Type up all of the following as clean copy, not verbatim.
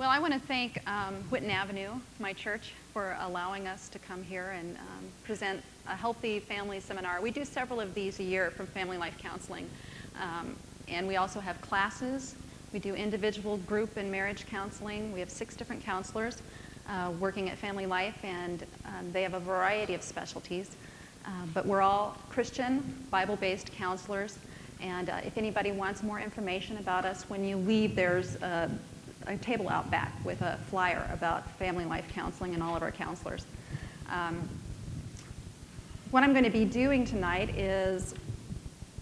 Well, I want to thank Whitten Avenue, my church, for allowing us to come here and present a healthy family seminar. We do several of these a year from Family Life Counseling. And we also have classes. We do individual, group, and marriage counseling. We have 6 different counselors working at Family Life, and they have a variety of specialties. But we're all Christian, Bible-based counselors. And if anybody wants more information about us, when you leave, there's a table out back with a flyer about Family Life Counseling and all of our counselors. What I'm going to be doing tonight is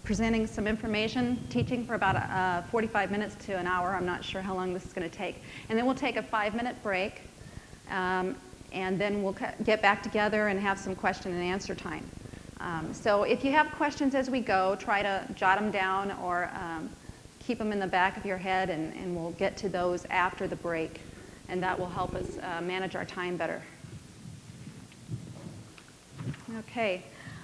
presenting some information, teaching for about 45 minutes to an hour. I'm not sure how long this is going to take. And then we'll take a 5-minute break, and then we'll get back together and have some question and answer time. So if you have questions as we go, try to jot them down or keep them in the back of your head, and we'll get to those after the break, and that will help us manage our time better. Okay.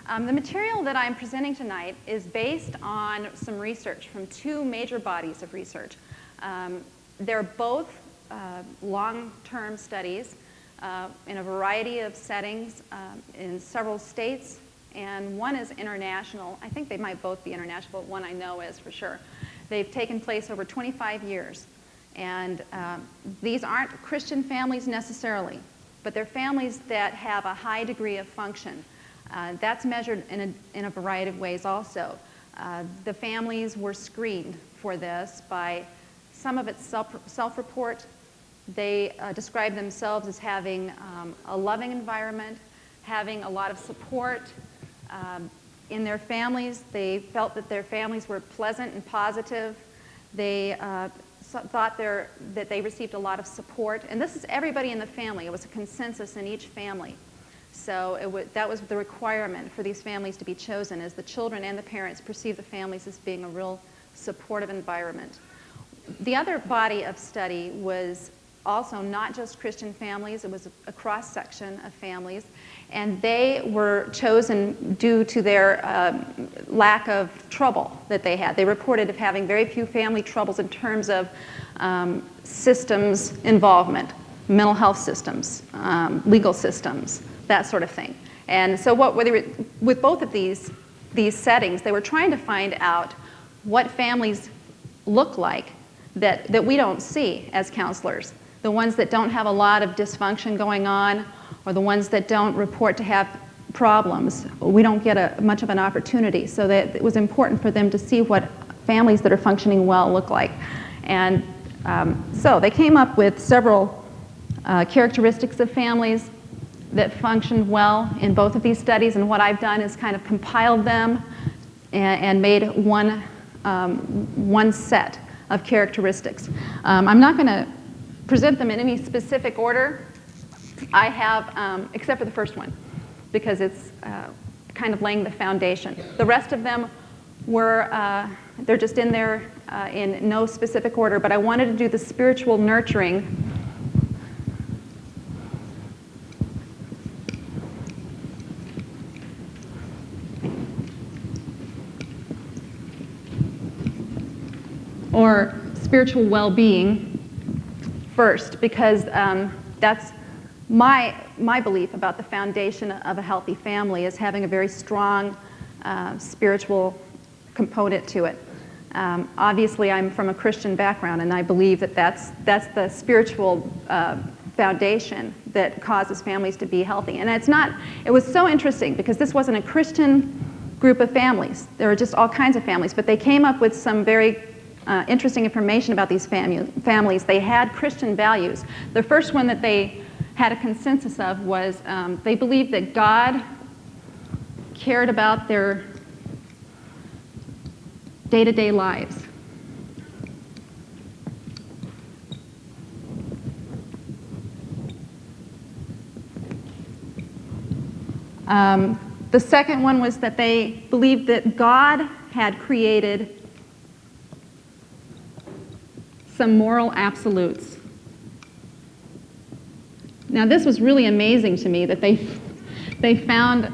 The material that I'm presenting tonight is based on some research from 2 major bodies of research. They're both long-term studies in a variety of settings in several states, and one is international. I think they might both be international, but one I know is for sure. They've taken place over 25 years, and these aren't Christian families necessarily, but they're families that have a high degree of function. That's measured in a variety of ways also. The families were screened for this by some of its self-report. They describe themselves as having a loving environment, having a lot of support in their families. They felt that their families were pleasant and positive. They thought that they received a lot of support. And this is everybody in the family. It was a consensus in each family. So that was the requirement for these families to be chosen, as the children and the parents perceive the families as being a real supportive environment. The other body of study was also not just Christian families. It was a cross-section of families, and they were chosen due to their lack of trouble that they had. They reported of having very few family troubles in terms of systems involvement, mental health systems, legal systems, that sort of thing. And so with both of these settings, they were trying to find out what families look like that we don't see as counselors. The ones that don't have a lot of dysfunction going on, or the ones that don't report to have problems. We don't get much of an opportunity. So that it was important for them to see what families that are functioning well look like. And so they came up with several characteristics of families that functioned well in both of these studies, and what I've done is kind of compiled them and made one set of characteristics. I'm not going to present them in any specific order. I have, except for the first one, because it's kind of laying the foundation. The rest of them were, they're just in there in no specific order, but I wanted to do the spiritual nurturing or spiritual well-being first, because that's my belief about the foundation of a healthy family, is having a very strong spiritual component to it. Obviously, I'm from a Christian background, and I believe that that's the spiritual foundation that causes families to be healthy. And it was so interesting, because this wasn't a Christian group of families. There were just all kinds of families, but they came up with some very interesting information about these families. They had Christian values. The first one that they had a consensus of was they believed that God cared about their day-to-day lives. The second one was that they believed that God had created some moral absolutes. Now, this was really amazing to me, that they found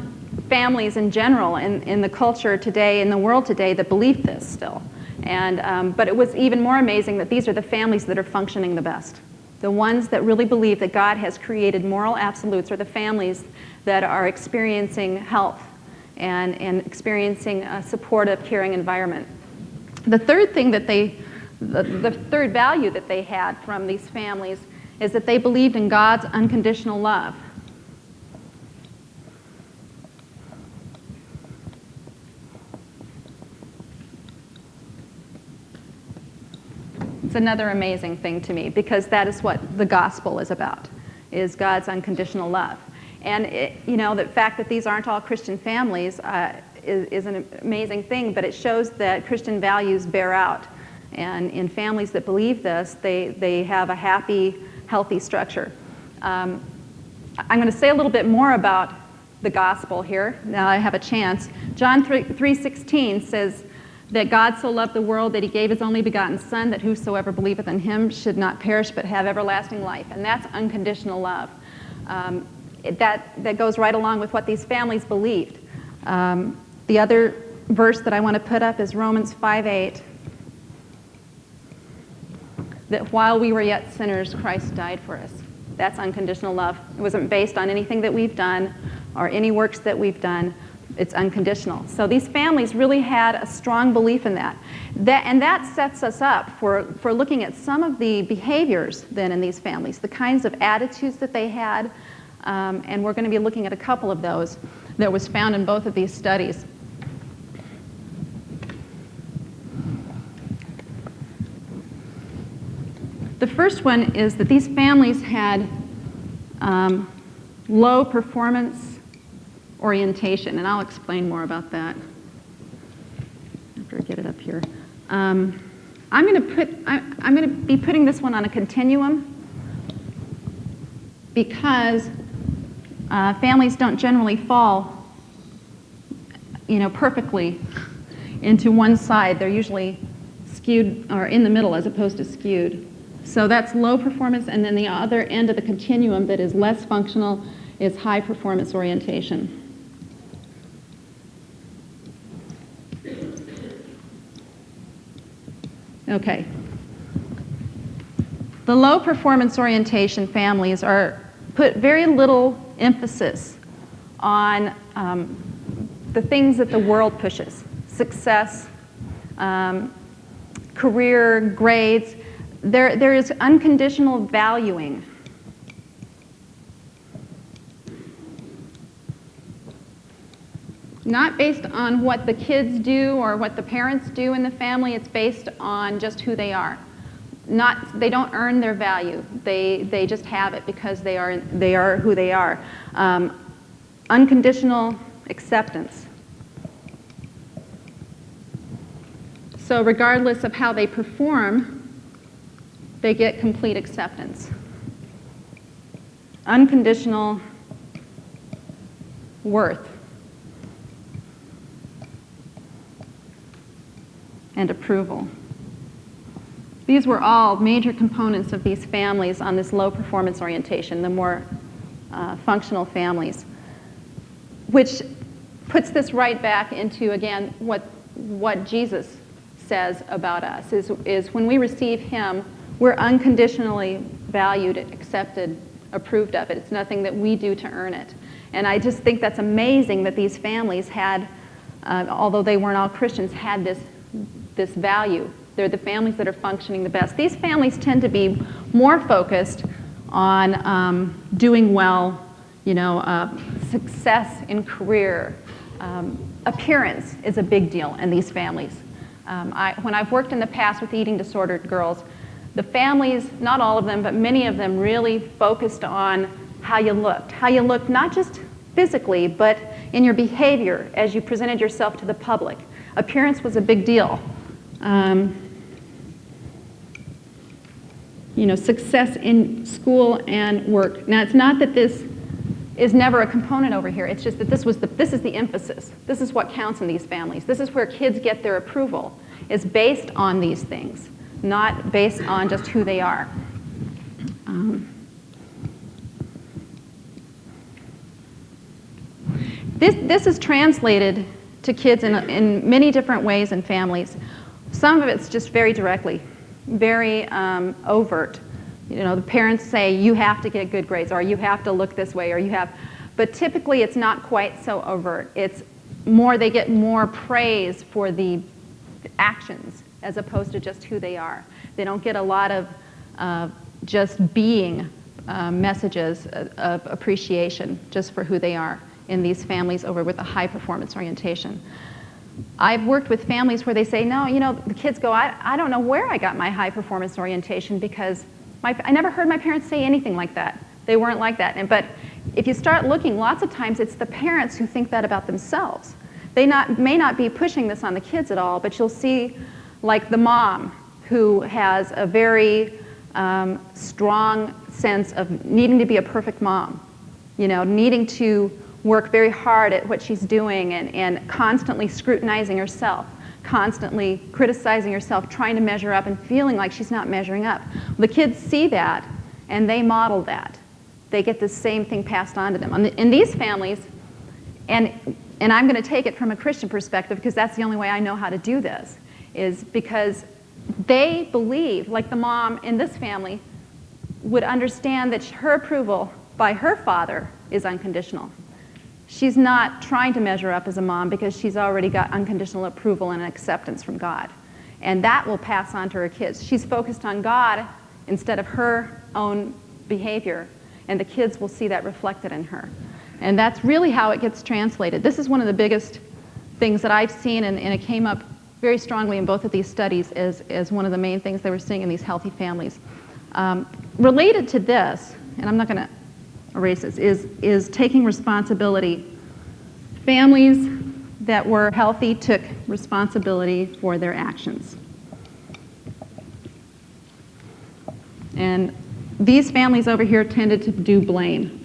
families in general in the culture today, in the world today, that believed this still. And but it was even more amazing that these are the families that are functioning the best. The ones that really believe that God has created moral absolutes are the families that are experiencing health and experiencing a supportive, caring environment. The third thing that the third value that they had from these families is that they believed in God's unconditional love. It's another amazing thing to me, because that is what the gospel is about, is God's unconditional love. And the fact that these aren't all Christian families is an amazing thing, but it shows that Christian values bear out. And in families that believe this, they have a happy, healthy structure. I'm going to say a little bit more about the gospel here. Now I have a chance. John 3:16 says that God so loved the world that he gave his only begotten Son, that whosoever believeth in him should not perish but have everlasting life. And that's unconditional love. That goes right along with what these families believed. The other verse that I want to put up is Romans 5:8. That while we were yet sinners, Christ died for us. That's unconditional love. It wasn't based on anything that we've done or any works that we've done. It's unconditional. So these families really had a strong belief in that. And that sets us up for looking at some of the behaviors then in these families, the kinds of attitudes that they had, and we're going to be looking at a couple of those that was found in both of these studies. The first one is that these families had low performance orientation, and I'll explain more about that after I get it up here. I'm going to be putting this one on a continuum, because families don't generally fall, perfectly into one side. They're usually skewed or in the middle as opposed to skewed. So that's low performance, and then the other end of the continuum that is less functional is high performance orientation. Okay. The low performance orientation families put very little emphasis on the things that the world pushes: success, career, grades. There is unconditional valuing. Not based on what the kids do or what the parents do in the family. It's based on just who they are. They don't earn their value. They just have it because they are who they are. Unconditional acceptance. So regardless of how they perform, they get complete acceptance. Unconditional worth and approval. These were all major components of these families on this low performance orientation, the more functional families, which puts this right back into, again, what Jesus says about us, is when we receive him, we're unconditionally valued, accepted, approved of it. It's nothing that we do to earn it. And I just think that's amazing that these families had, although they weren't all Christians, had this value. They're the families that are functioning the best. These families tend to be more focused on doing well, success in career. Appearance is a big deal in these families. When I've worked in the past with eating disordered girls, the families, not all of them, but many of them really focused on how you looked. How you looked not just physically, but in your behavior as you presented yourself to the public. Appearance was a big deal. Success in school and work. Now, it's not that this is never a component over here. It's just that this is the emphasis. This is what counts in these families. This is where kids get their approval, is based on these things, not based on just who they are. This is translated to kids in many different ways in families. Some of it's just very directly, very overt. The parents say, you have to get good grades, or you have to look this way, or you have, but typically it's not quite so overt. It's more, they get more praise for the actions as opposed to just who they are. They don't get a lot of just being messages of appreciation just for who they are in these families over with a high performance orientation. I've worked with families where they say, no, the kids go, I don't know where I got my high performance orientation because I never heard my parents say anything like that. They weren't like that. But if you start looking, lots of times it's the parents who think that about themselves. They may not be pushing this on the kids at all, but you'll see like the mom who has a very strong sense of needing to be a perfect mom, needing to work very hard at what she's doing and constantly scrutinizing herself, constantly criticizing herself, trying to measure up and feeling like she's not measuring up. The kids see that and they model that. They get the same thing passed on to them. In these families, and I'm going to take it from a Christian perspective because that's the only way I know how to do this, is because they believe, like the mom in this family, would understand that her approval by her father is unconditional. She's not trying to measure up as a mom because she's already got unconditional approval and acceptance from God. And that will pass on to her kids. She's focused on God instead of her own behavior, and the kids will see that reflected in her. And that's really how it gets translated. This is one of the biggest things that I've seen, and it came up very strongly in both of these studies as one of the main things they were seeing in these healthy families. Related to this, and I'm not going to erase this, is taking responsibility. Families that were healthy took responsibility for their actions. And these families over here tended to do blame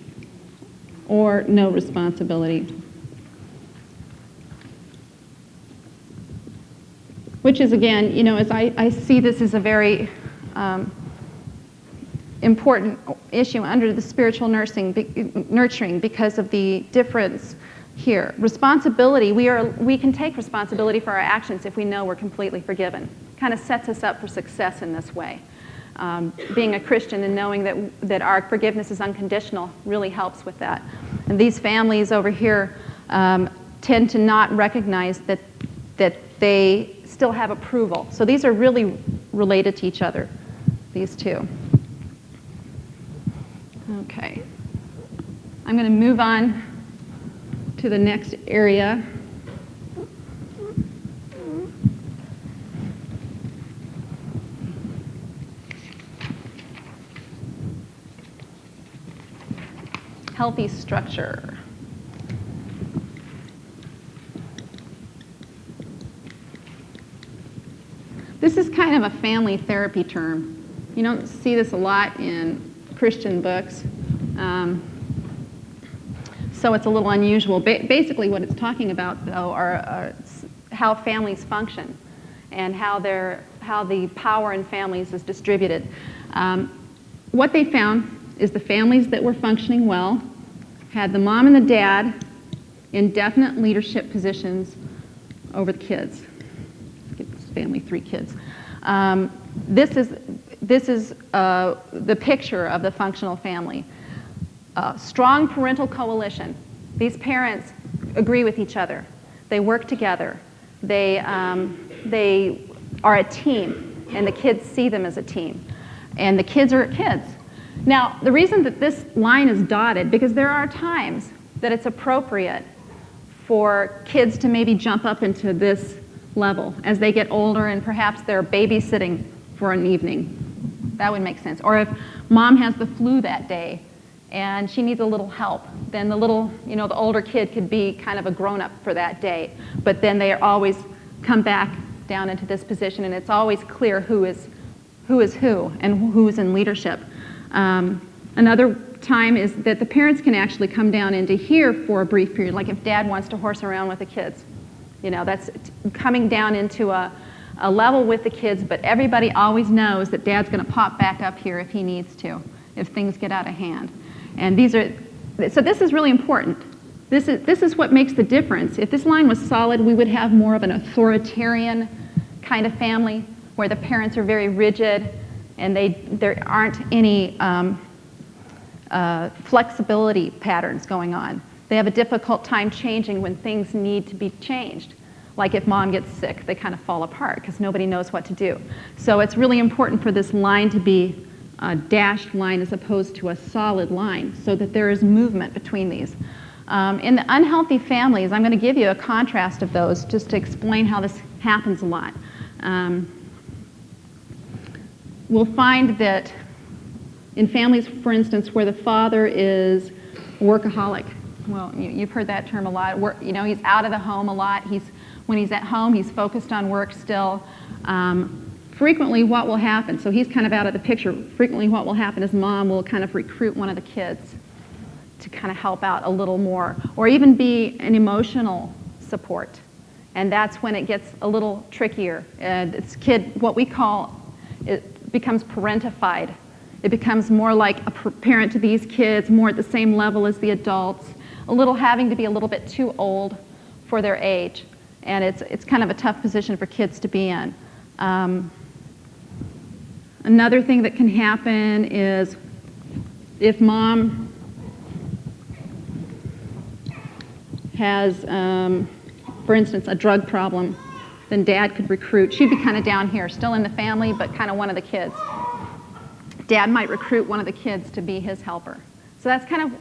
or no responsibility, which is, again, as I see this as a very important issue under the spiritual nurturing because of the difference here. Responsibility, we can take responsibility for our actions if we know we're completely forgiven. Kind of sets us up for success in this way. Being a Christian and knowing that our forgiveness is unconditional really helps with that. And these families over here tend to not recognize that they still have approval. So these are really related to each other, these two. Okay. I'm going to move on to the next area. Healthy structure. This is kind of a family therapy term. You don't see this a lot in Christian books, so it's a little unusual. Basically what it's talking about, though, are how families function and how the power in families is distributed. What they found is the families that were functioning well had the mom and the dad in definite leadership positions over the kids. Give this family 3 kids. This is the picture of the functional family. Strong parental coalition. These parents agree with each other. They work together. They are a team, and the kids see them as a team. And the kids are kids. Now, the reason that this line is dotted, because there are times that it's appropriate for kids to maybe jump up into this level as they get older and perhaps they're babysitting for an evening. That would make sense. Or if mom has the flu that day and she needs a little help, then the older kid could be kind of a grown-up for that day. But then they always come back down into this position, and it's always clear who is who and who's in leadership. Another time is that the parents can actually come down into here for a brief period, like if dad wants to horse around with the kids. That's coming down into a level with the kids, but everybody always knows that dad's going to pop back up here if he needs to, if things get out of hand. And so this is really important. This is what makes the difference. If this line was solid, we would have more of an authoritarian kind of family where the parents are very rigid and there aren't any flexibility patterns going on. They have a difficult time changing when things need to be changed. Like if mom gets sick, they kind of fall apart because nobody knows what to do. So it's really important for this line to be a dashed line as opposed to a solid line so that there is movement between these. In the unhealthy families, I'm going to give you a contrast of those just to explain how this happens a lot. We'll find that in families, for instance, where the father is workaholic, well, you've heard that term a lot. He's out of the home a lot. When he's at home, he's focused on work still. Frequently what will happen, so he's kind of out of the picture, frequently what will happen is mom will kind of recruit one of the kids to kind of help out a little more, or even be an emotional support. And that's when it gets a little trickier. And this kid, what we call, it becomes parentified. It becomes more like a parent to these kids, more at the same level as the adults, having to be a little bit too old for their age. And it's kind of a tough position for kids to be in. Another thing that can happen is if mom has, for instance, a drug problem, then dad could recruit. She'd be kind of down here, still in the family, but kind of one of the kids. Dad might recruit one of the kids to be his helper. So that's kind of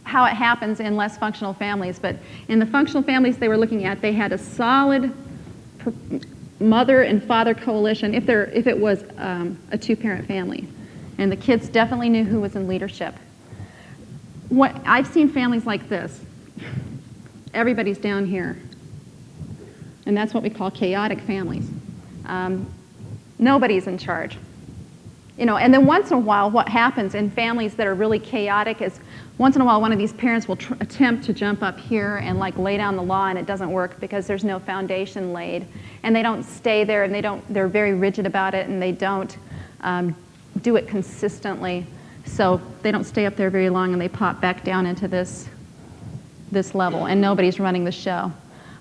how it happens in less functional families. But in the functional families they were looking at, they had a solid mother and father coalition if it was a two-parent family. And the kids definitely knew who was in leadership. I've seen families like this. Everybody's down here. And that's what we call chaotic families. Nobody's in charge. And then once in a while, what happens in families that are really chaotic is once in a while one of these parents will attempt to jump up here and lay down the law, and it doesn't work because there's no foundation laid. And they don't stay there, and they're very rigid about it, and they don't do it consistently. So they don't stay up there very long, and they pop back down into this level, and nobody's running the show.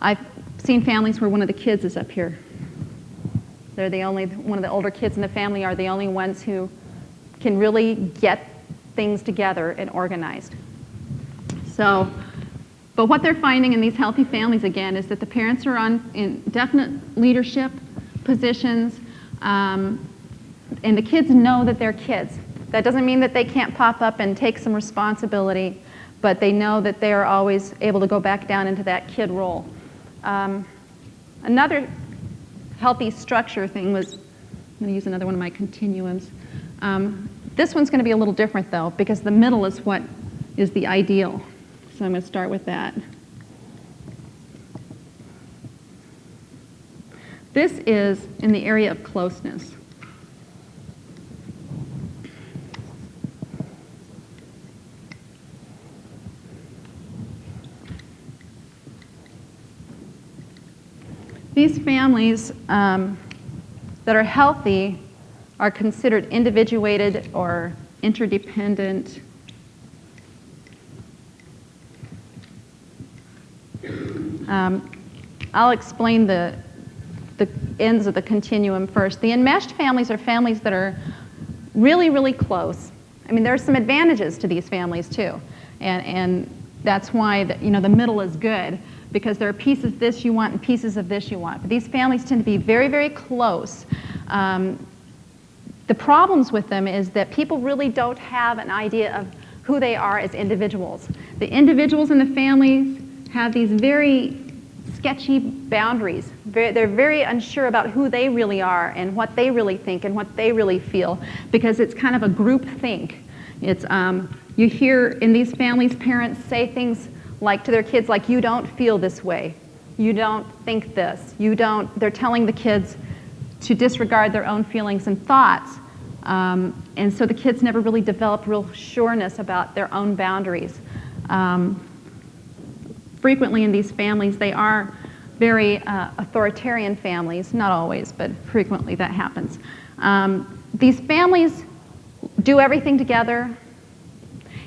I've seen families where one of the kids is up here. They're one of the older kids in the family are the only ones who can really get things together and organized. So, but what they're finding in these healthy families, again, is that the parents are in definite leadership positions, and the kids know that they're kids. That doesn't mean that they can't pop up and take some responsibility, but they know that they are always able to go back down into that kid role. Another healthy structure thing was, I'm going to use another one of my continuums. This one's going to be a little different though, because the middle is what is the ideal. So I'm going to start with that. This is in the area of closeness. These families that are healthy are considered individuated or interdependent. I'll explain the ends of the continuum first. The enmeshed families are families that are really, really close. I mean, there are some advantages to these families too, and that's why the middle is good, because there are pieces of this you want and pieces of this you want. But these families tend to be very, very close. The problems with them is that people really don't have an idea of who they are as individuals. The individuals in the families have these very sketchy boundaries. They're very unsure about who they really are and what they really think and what they really feel, because it's kind of a group think. It's you hear in these families parents say things like to their kids like, you don't feel this way, you don't think this, they're telling the kids to disregard their own feelings and thoughts. And so the kids never really develop real sureness about their own boundaries. Frequently in these families, they are very authoritarian families, not always, but frequently that happens. These families do everything together.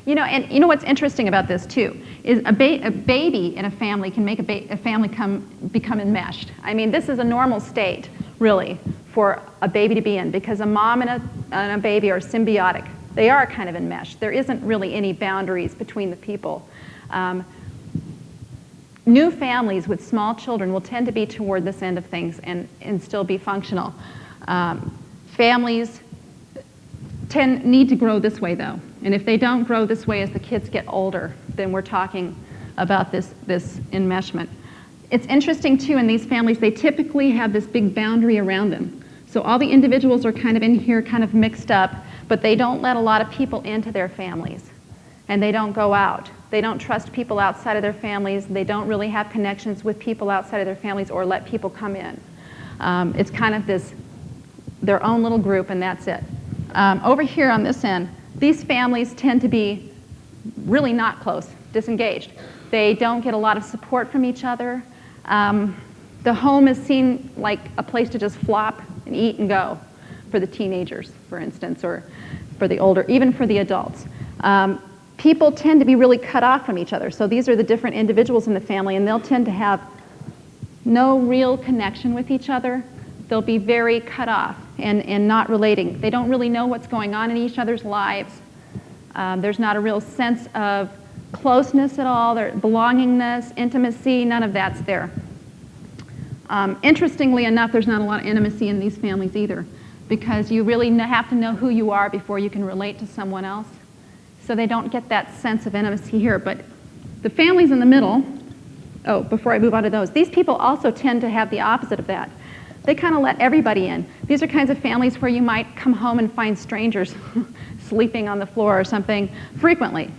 And you know what's interesting about this too is a baby in a family can make a family become enmeshed. I mean, this is a normal state, really, for a baby to be in, because a mom and a baby are symbiotic. They are kind of enmeshed. There isn't really any boundaries between the people. New families with small children will tend to be toward this end of things and still be functional. Families need to grow this way, though. And if they don't grow this way as the kids get older, then we're talking about this enmeshment. It's interesting, too, in these families, they typically have this big boundary around them. So all the individuals are kind of in here, kind of mixed up, but they don't let a lot of people into their families. And they don't go out. They don't trust people outside of their families. They don't really have connections with people outside of their families or let people come in. It's kind of their own little group, and that's it. Over here on this end, these families tend to be really not close, disengaged. They don't get a lot of support from each other. The home is seen like a place to just flop and eat and go for the teenagers, for instance, or for the older, even for the adults. People tend to be really cut off from each other. So these are the different individuals in the family, and they'll tend to have no real connection with each other. They'll be very cut off and not relating. They don't really know what's going on in each other's lives. There's not a real sense of closeness at all, belongingness, intimacy, none of that's there. Interestingly enough, there's not a lot of intimacy in these families either, because you really have to know who you are before you can relate to someone else. So they don't get that sense of intimacy here. But the families in the middle, before I move on to those, these people also tend to have the opposite of that. They kind of let everybody in. These are kinds of families where you might come home and find strangers sleeping on the floor or something frequently.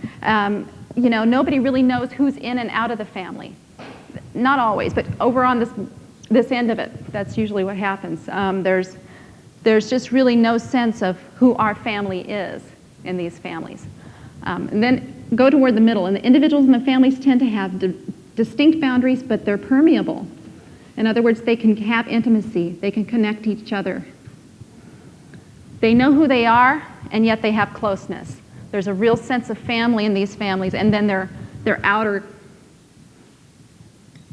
Nobody really knows who's in and out of the family. Not always, but over on this end of it, that's usually what happens. There's just really no sense of who our family is in these families. And then go toward the middle, and the individuals in the families tend to have distinct boundaries, but they're permeable. In other words, they can have intimacy, they can connect to each other. They know who they are, and yet they have closeness. There's a real sense of family in these families, and then their outer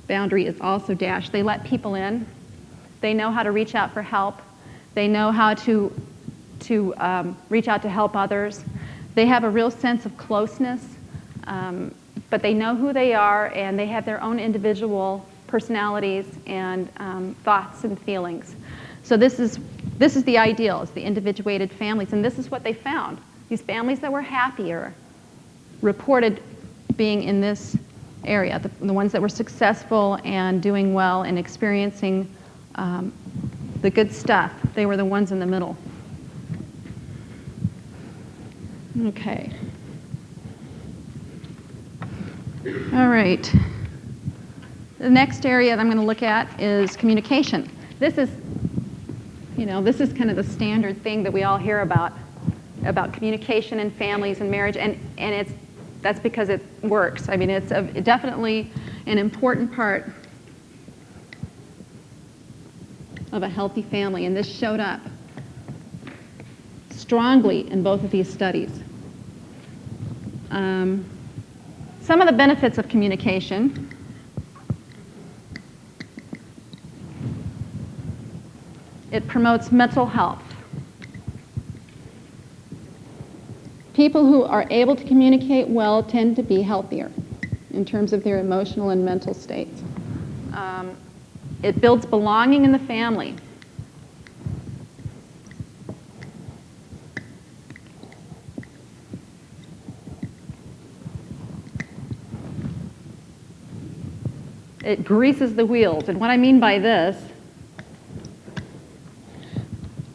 boundary is also dashed. They let people in. They know how to reach out for help. They know how to reach out to help others. They have a real sense of closeness, but they know who they are, and they have their own individual personalities and thoughts and feelings. So this is the ideal, is the individuated families, and this is what they found. These families that were happier reported being in this area, the ones that were successful and doing well and experiencing the good stuff. They were the ones in the middle. Okay. All right. The next area that I'm going to look at is communication. This is kind of the standard thing that we all hear about communication in families and marriage, and that's because it works. I mean, it's definitely an important part of a healthy family, and this showed up strongly in both of these studies. Some of the benefits of communication. It promotes mental health. People who are able to communicate well tend to be healthier in terms of their emotional and mental states. It builds belonging in the family. It greases the wheels. And what I mean by this,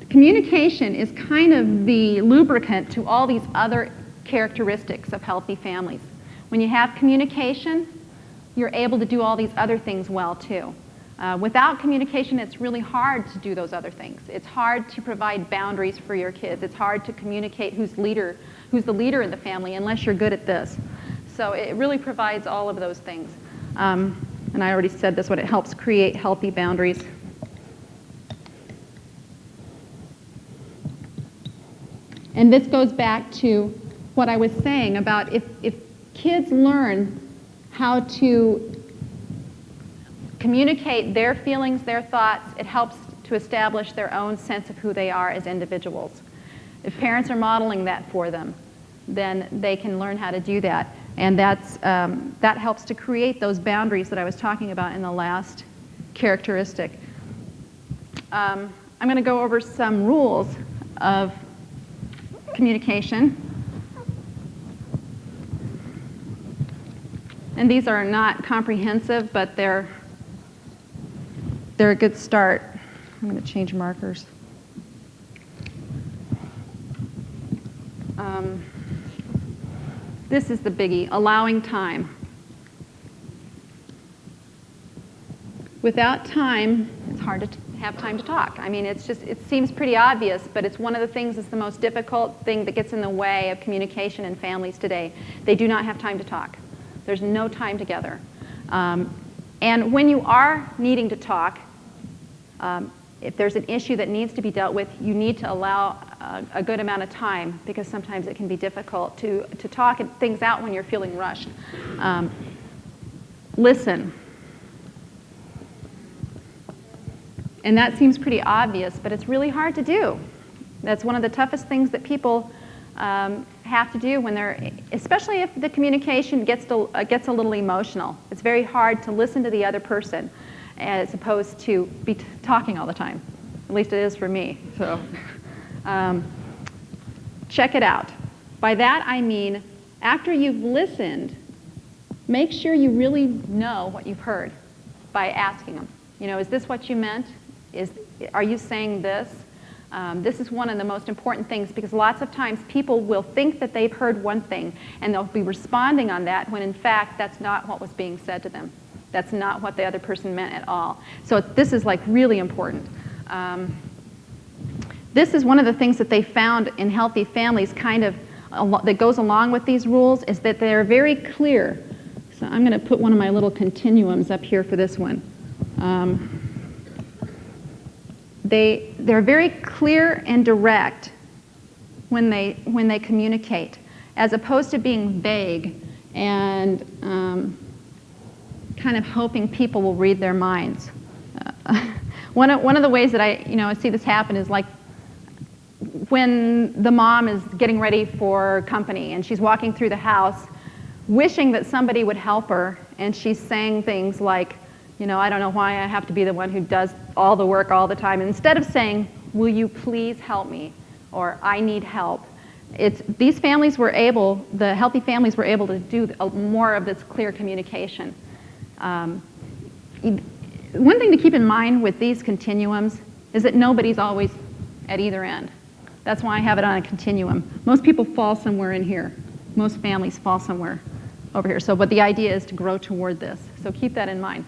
communication is kind of the lubricant to all these other characteristics of healthy families. When you have communication, you're able to do all these other things well too. Without communication, it's really hard to do those other things. It's hard to provide boundaries for your kids. It's hard to communicate who's the leader in the family unless you're good at this. So it really provides all of those things. And I already said this, but it helps create healthy boundaries. And this goes back to what I was saying about if kids learn how to communicate their feelings, their thoughts, it helps to establish their own sense of who they are as individuals. If parents are modeling that for them, then they can learn how to do that. And that helps to create those boundaries that I was talking about in the last characteristic. I'm going to go over some rules of communication. And these are not comprehensive, but they're a good start. I'm going to change markers. This is the biggie, allowing time. Without time, it's hard to have time to talk. I mean, it seems pretty obvious, but it's one of the things that's the most difficult thing that gets in the way of communication in families today. They do not have time to talk. There's no time together. And when you are needing to talk, if there's an issue that needs to be dealt with, you need to allow a good amount of time, because sometimes it can be difficult to talk things out when you're feeling rushed. Listen. And that seems pretty obvious, but it's really hard to do. That's one of the toughest things that people have to do when they're, especially if the communication gets a little emotional. It's very hard to listen to the other person as opposed to be talking all the time. At least it is for me. So check it out. By that I mean, after you've listened, make sure you really know what you've heard by asking them. You know, is this what you meant? Are you saying this? This is one of the most important things, because lots of times people will think that they've heard one thing and they'll be responding on that when in fact that's not what was being said to them. That's not what the other person meant at all. So this is like really important. This is one of the things that they found in healthy families that goes along with these rules, is that they're very clear. So I'm going to put one of my little continuums up here for this one. They're very clear and direct when they communicate, as opposed to being vague and kind of hoping people will read their minds. One of the ways that I see this happen is like when the mom is getting ready for company and she's walking through the house wishing that somebody would help her, and she's saying things like, I don't know why I have to be the one who does all the work all the time. And instead of saying, will you please help me? Or I need help. The healthy families were able to do more of this clear communication. One thing to keep in mind with these continuums is that nobody's always at either end. That's why I have it on a continuum. Most people fall somewhere in here. Most families fall somewhere over here. But the idea is to grow toward this. So keep that in mind.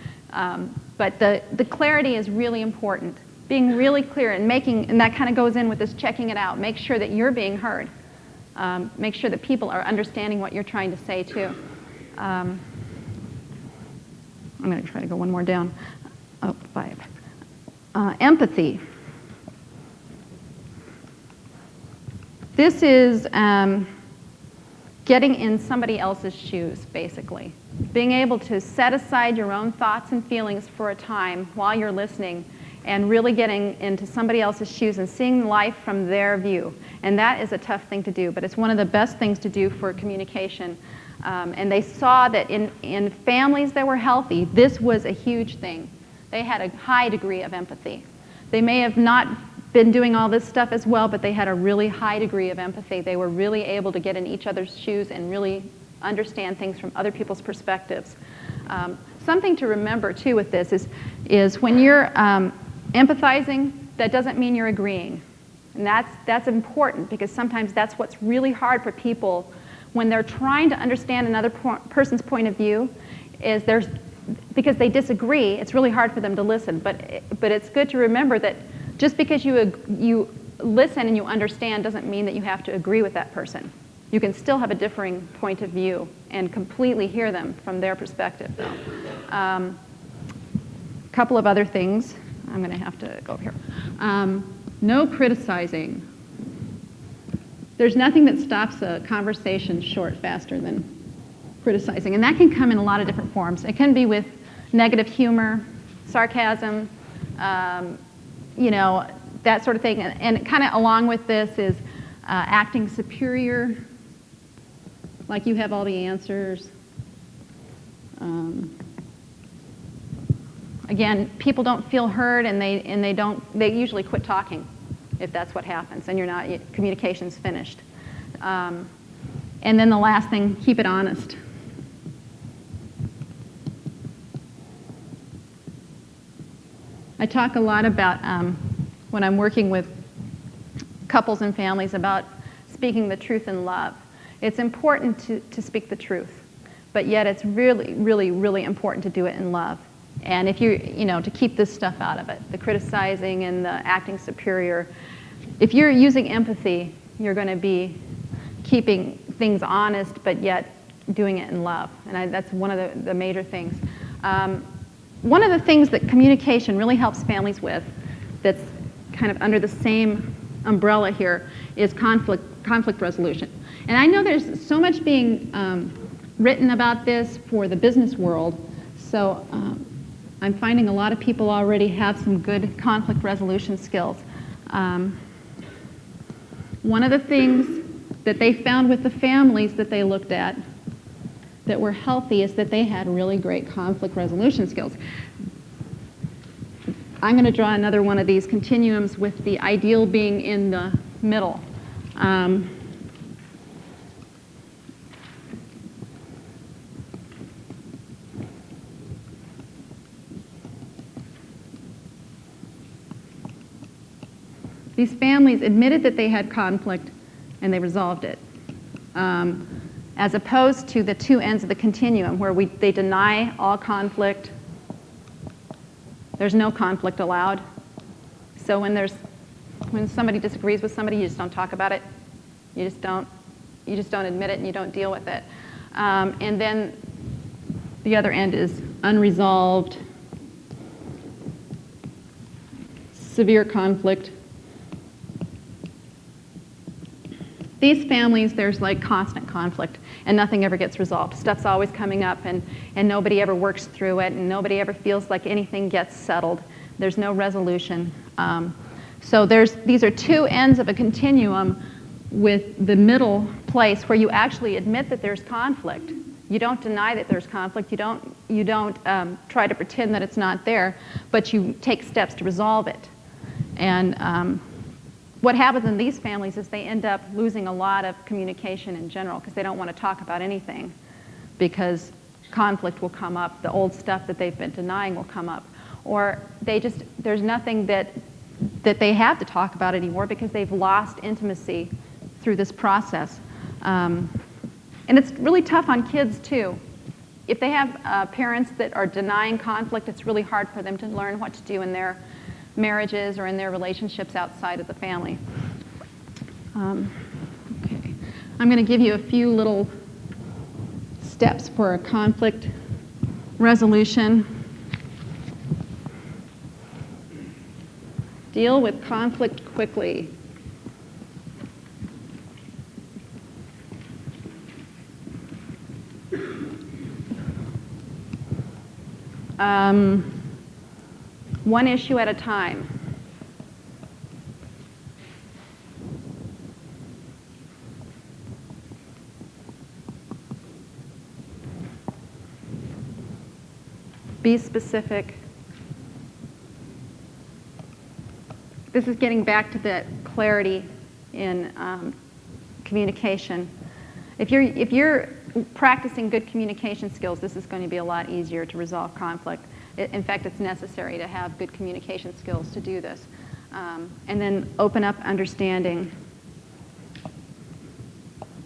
But the clarity is really important. Being really clear and that kind of goes in with this checking it out. Make sure that you're being heard. Make sure that people are understanding what you're trying to say too. I'm going to try to go one more down. 5. Empathy. This is getting in somebody else's shoes, basically. Being able to set aside your own thoughts and feelings for a time while you're listening, and really getting into somebody else's shoes and seeing life from their view. And that is a tough thing to do, but it's one of the best things to do for communication. And they saw that in families that were healthy, this was a huge thing. They had a high degree of empathy. They may have not been doing all this stuff as well, but they had a really high degree of empathy. They were really able to get in each other's shoes and really understand things from other people's perspectives. Something to remember too with this is when you're empathizing, that doesn't mean you're agreeing. And that's important, because sometimes that's what's really hard for people when they're trying to understand another person's point of view, because they disagree, it's really hard for them to listen. But it's good to remember that just because you listen and you understand doesn't mean that you have to agree with that person. You can still have a differing point of view and completely hear them from their perspective. A couple of other things. I'm going to have to go over here. No criticizing. There's nothing that stops a conversation short faster than criticizing. And that can come in a lot of different forms. It can be with negative humor, sarcasm, you know, that sort of thing. And kind of along with this is acting superior, like you have all the answers. Again, people don't feel heard, and they usually quit talking if that's what happens, and communication's finished. And then the last thing, keep it honest. I talk a lot about, when I'm working with couples and families, about speaking the truth in love. It's important to speak the truth, but yet it's really, really, really important to do it in love. And if to keep this stuff out of it, the criticizing and the acting superior. If you're using empathy, you're going to be keeping things honest, but yet doing it in love. And that's one of the major things. One of the things that communication really helps families with, that's kind of under the same umbrella here, is conflict resolution. And I know there's so much being written about this for the business world, so I'm finding a lot of people already have some good conflict resolution skills. One of the things that they found with the families that they looked at that were healthy is that they had really great conflict resolution skills. I'm going to draw another one of these continuums with the ideal being in the middle. These families admitted that they had conflict and they resolved it. As opposed to the two ends of the continuum where they deny all conflict. There's no conflict allowed. So when somebody disagrees with somebody, you just don't talk about it. You just don't admit it, and you don't deal with it. And then the other end is unresolved, severe conflict. These families, there's like constant conflict, and nothing ever gets resolved. Stuff's always coming up, and nobody ever works through it, and nobody ever feels like anything gets settled. There's no resolution. So these are two ends of a continuum, with the middle place where you actually admit that there's conflict. You don't deny that there's conflict. You don't try to pretend that it's not there, but you take steps to resolve it. And what happens in these families is they end up losing a lot of communication in general because they don't want to talk about anything, because conflict will come up. The old stuff that they've been denying will come up. Or there's nothing that they have to talk about anymore because they've lost intimacy through this process. And it's really tough on kids too. If they have parents that are denying conflict, it's really hard for them to learn what to do in their marriages or in their relationships outside of the family. Okay. I'm going to give you a few little steps for a conflict resolution. Deal with conflict quickly. One issue at a time. Be specific. This is getting back to the clarity in communication. If you're practicing good communication skills, this is going to be a lot easier to resolve conflict. In fact, it's necessary to have good communication skills to do this. And then open up understanding.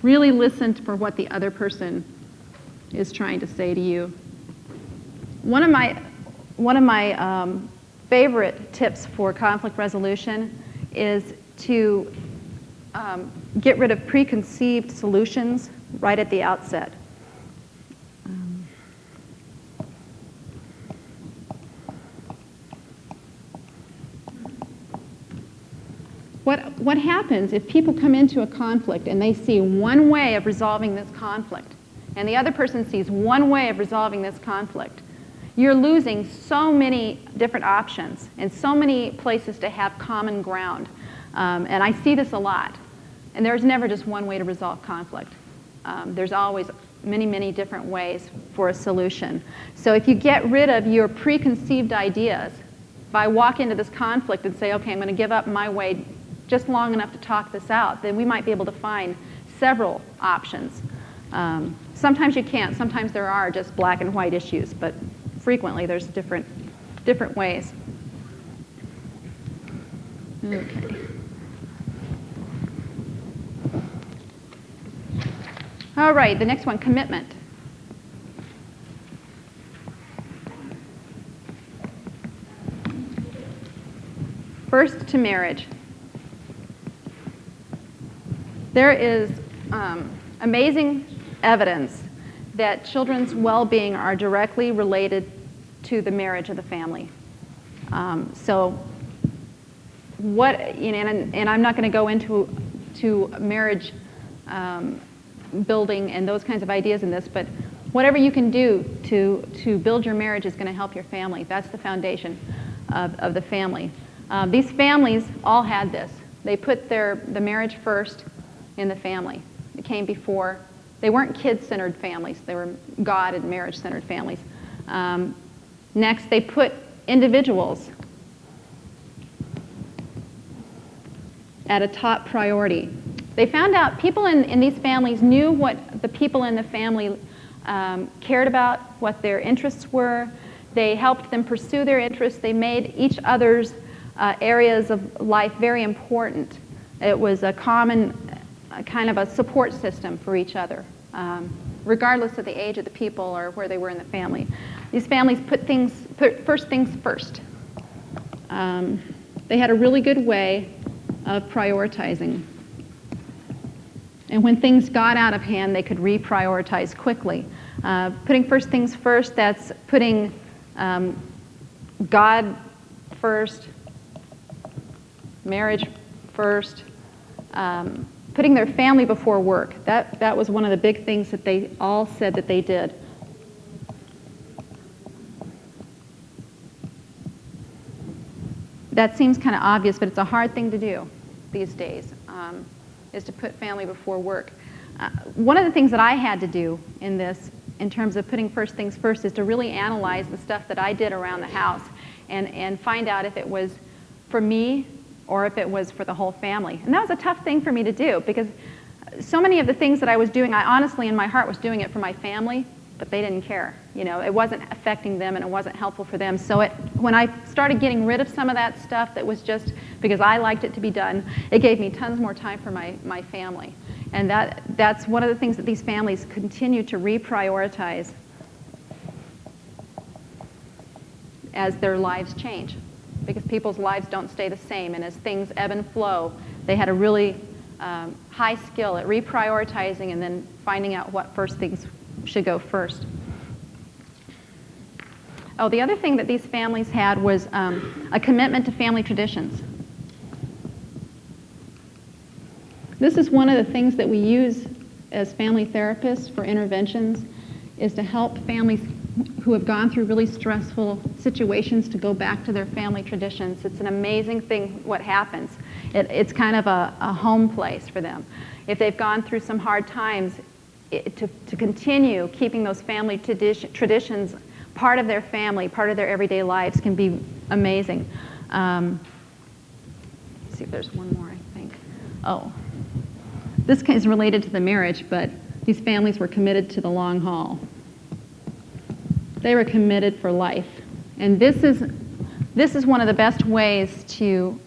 Really listen for what the other person is trying to say to you. One of my favorite tips for conflict resolution is to get rid of preconceived solutions right at the outset. What happens if people come into a conflict and they see one way of resolving this conflict, and the other person sees one way of resolving this conflict? you're losing so many different options and so many places to have common ground. And I see this a lot. And there's never just one way to resolve conflict. There's always many, many different ways for a solution. So if you get rid of your preconceived ideas, if I walk into this conflict and say, okay, I'm going to give up my way just long enough to talk this out, then we might be able to find several options. Sometimes you can't. Sometimes there are just black and white issues, but frequently there's different ways. Okay. All right, the next one, commitment. First, to marriage. There is amazing evidence that children's well-being are directly related to the marriage of the family. So what, you know, and I'm not going to go into marriage building and those kinds of ideas in this, but whatever you can do to build your marriage is going to help your family. That's the foundation of the family. These families all had this. They put the marriage first in the family. It came before. They weren't kid-centered families. They were God and marriage-centered families. Next, they put individuals at a top priority. They found out people in these families knew what the people in the family cared about, what their interests were. They helped them pursue their interests. They made each other's areas of life very important. It was a common kind of a support system for each other, regardless of the age of the people or where they were in the family. These families put first things first. They had a really good way of prioritizing. And when things got out of hand, they could reprioritize quickly. Putting first things first, that's putting God first, marriage first, putting their family before work. That was one of the big things that they all said that they did. That seems kind of obvious, but it's a hard thing to do these days, is to put family before work. One of the things that I had to do in this, in terms of putting first things first, is to really analyze the stuff that I did around the house and find out if it was for me or if it was for the whole family. And that was a tough thing for me to do, because so many of the things that I was doing, I honestly in my heart was doing it for my family, but they didn't care. You know, it wasn't affecting them and it wasn't helpful for them. So when I started getting rid of some of that stuff that was just because I liked it to be done, it gave me tons more time for my family. And that's one of the things that these families continue to reprioritize as their lives change, because people's lives don't stay the same, and as things ebb and flow, they had a really high skill at reprioritizing and then finding out what first things should go first. Oh, the other thing that these families had was a commitment to family traditions. This is one of the things that we use as family therapists for interventions, is to help families who have gone through really stressful situations to go back to their family traditions. It's an amazing thing what happens. It's kind of a home place for them. If they've gone through some hard times, to continue keeping those family traditions part of their family, part of their everyday lives, can be amazing. Let's see if there's one more, I think. Oh, this is related to the marriage, but these families were committed to the long haul. They were committed for life. And this is one of the best ways to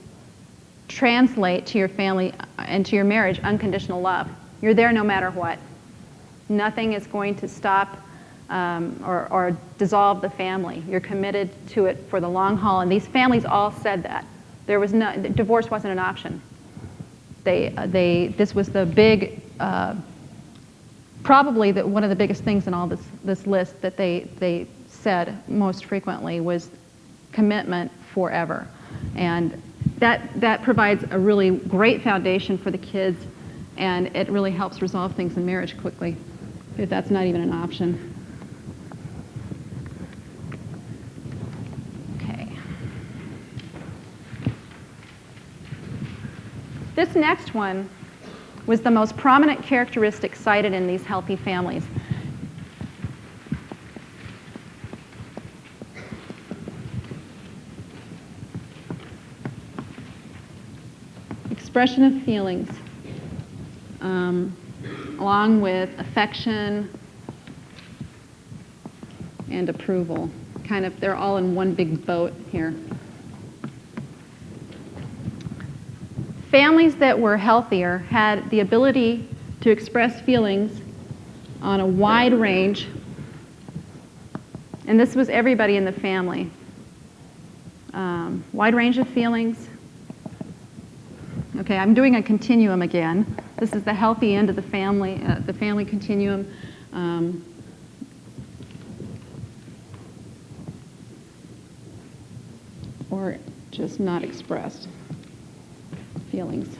translate to your family and to your marriage unconditional love. You're there no matter what. Nothing is going to stop or dissolve the family. You're committed to it for the long haul. And these families all said that. Divorce wasn't an option. This was the big, probably one of the biggest things in all this list that they said most frequently was commitment forever. And that provides a really great foundation for the kids, and it really helps resolve things in marriage quickly, if that's not even an option. This next one was the most prominent characteristic cited in these healthy families. Expression of feelings, along with affection and approval. Kind of, they're all in one big boat here. Families that were healthier had the ability to express feelings on a wide range, and this was everybody in the family. Wide range of feelings. Okay, I'm doing a continuum again. This is the healthy end of the family continuum. Or just not expressed feelings.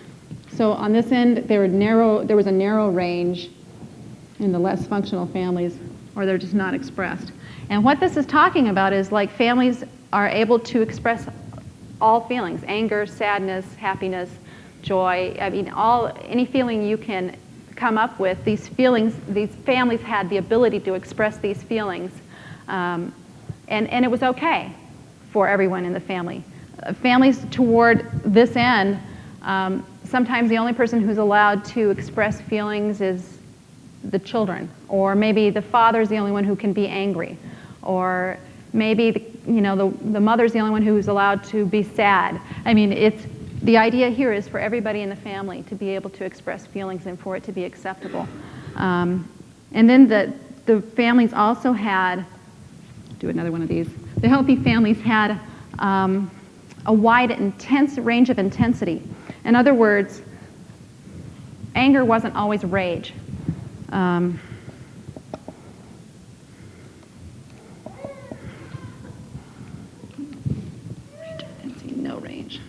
So on this end, there was a narrow range in the less functional families, or they're just not expressed. And what this is talking about is like families are able to express all feelings: anger, sadness, happiness, joy. I mean, any feeling you can come up with. These families had the ability to express these feelings, and it was okay for everyone in the family. Families toward this end, sometimes the only person who's allowed to express feelings is the children, or maybe the father's the only one who can be angry, or maybe the mother's the only one who's allowed to be sad. I mean, the idea here is for everybody in the family to be able to express feelings and for it to be acceptable. And then the families also had, do another one of these, the healthy families had a wide, intense range of intensity. In other words, anger wasn't always rage. No range.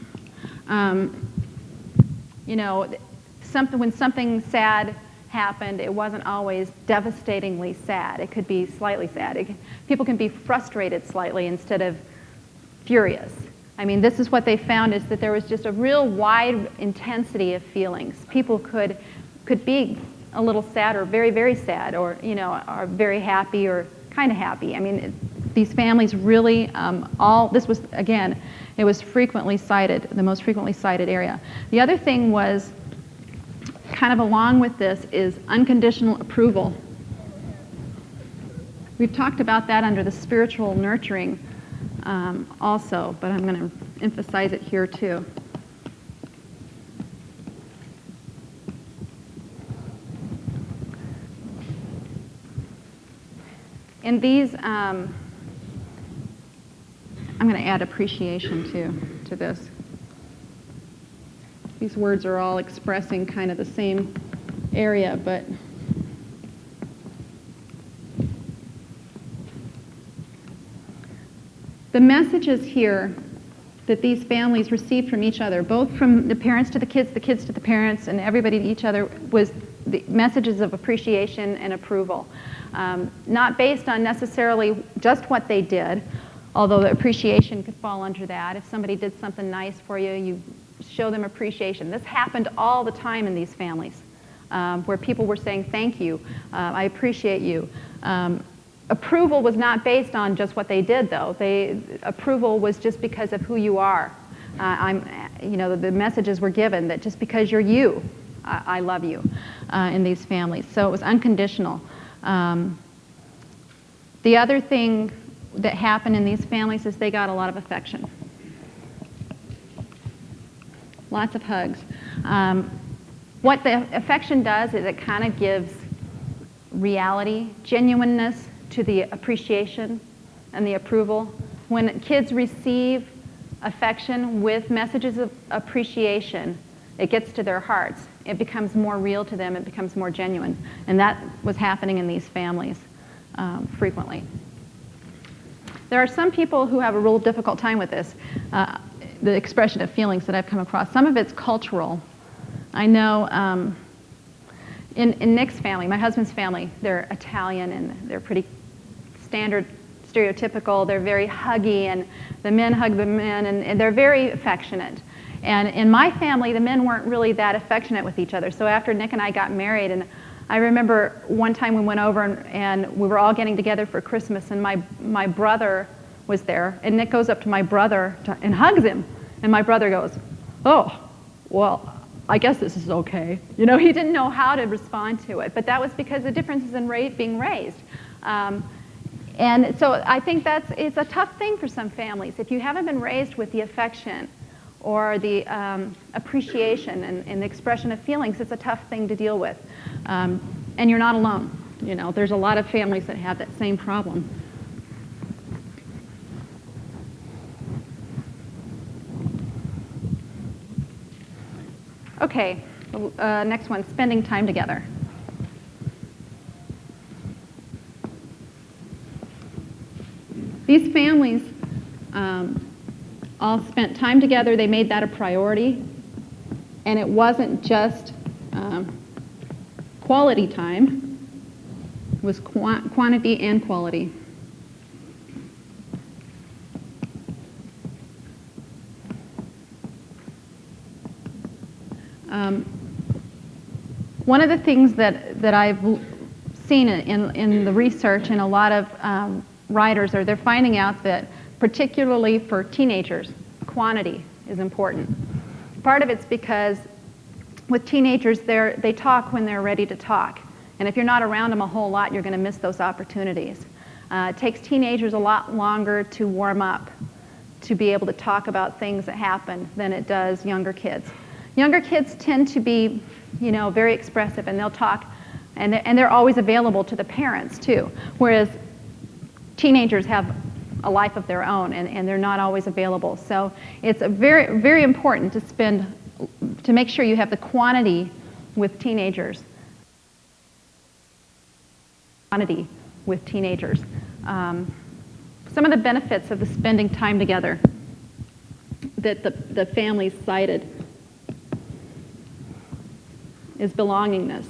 When something sad happened, it wasn't always devastatingly sad. It could be slightly sad. People can be frustrated slightly instead of furious. I mean, this is what they found, is that there was just a real wide intensity of feelings. People could be a little sad or very, very sad, or are very happy or kind of happy. I mean, these families really, this was, again, it was frequently cited, the most frequently cited area. The other thing was, kind of along with this, is unconditional approval. We've talked about that under the spiritual nurturing also, but I'm going to emphasize it here too. In these, I'm going to add appreciation to this. These words are all expressing kind of the same area, but the messages here that these families received from each other, both from the parents to the kids to the parents, and everybody to each other, was the messages of appreciation and approval. Not based on necessarily just what they did, although the appreciation could fall under that. If somebody did something nice for you, you show them appreciation. This happened all the time in these families, where people were saying, thank you, I appreciate you. Approval was not based on just what they did, though. Approval was just because of who you are. The messages were given that just because you're you, I love you in these families. So it was unconditional. The other thing that happened in these families is they got a lot of affection. Lots of hugs. What the affection does is it kind of gives reality, genuineness to the appreciation and the approval. When kids receive affection with messages of appreciation, it gets to their hearts. It becomes more real to them. It becomes more genuine. And that was happening in these families frequently. There are some people who have a real difficult time with this, the expression of feelings that I've come across. Some of it's cultural. I know in Nick's family, my husband's family, they're Italian and they're pretty standard, stereotypical. They're very huggy, and the men hug the men, and they're very affectionate. And in my family, the men weren't really that affectionate with each other. So after Nick and I got married, and I remember one time we went over and we were all getting together for Christmas, and my brother was there, and Nick goes up to my brother and hugs him, and my brother goes, "Oh, well, I guess this is okay." You know, he didn't know how to respond to it, but that was because the differences in being raised. And so I think it's a tough thing for some families. If you haven't been raised with the affection or the appreciation and the expression of feelings, it's a tough thing to deal with. And you're not alone. You know, there's a lot of families that have that same problem. Okay, next one, spending time together. These families all spent time together. They made that a priority. And it wasn't just quality time. It was quantity and quality. One of the things that I've seen in the research and a lot of writers they're finding out that particularly for teenagers, quantity is important. Part of it's because with teenagers, they talk when they're ready to talk. And if you're not around them a whole lot, you're going to miss those opportunities. It takes teenagers a lot longer to warm up, to be able to talk about things that happen than it does younger kids. Younger kids tend to be, very expressive, and they'll talk, and they're always available to the parents too. Whereas teenagers have a life of their own, and they're not always available. So it's very, very important to make sure you have the quantity with teenagers. Quantity with teenagers. Some of the benefits of the spending time together that the families cited is belongingness,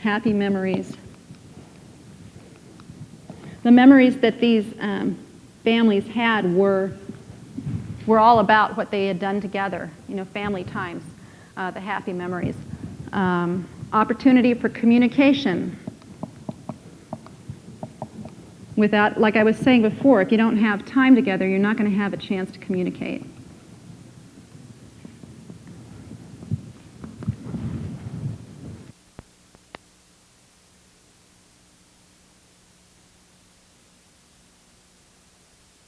happy memories. The memories that these families had were all about what they had done together, family times, the happy memories. Opportunity for communication. Without, like I was saying before, if you don't have time together, you're not going to have a chance to communicate.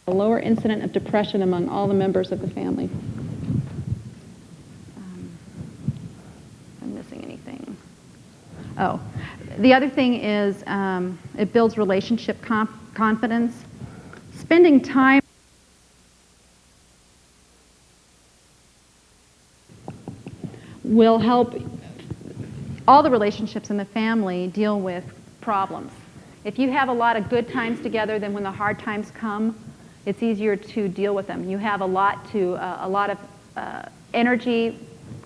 A lower incident of depression among all the members of the family. I'm missing anything. Oh, the other thing is it builds relationship confidence. Spending time will help all the relationships in the family deal with problems. If you have a lot of good times together, then when the hard times come, it's easier to deal with them. You have a lot of energy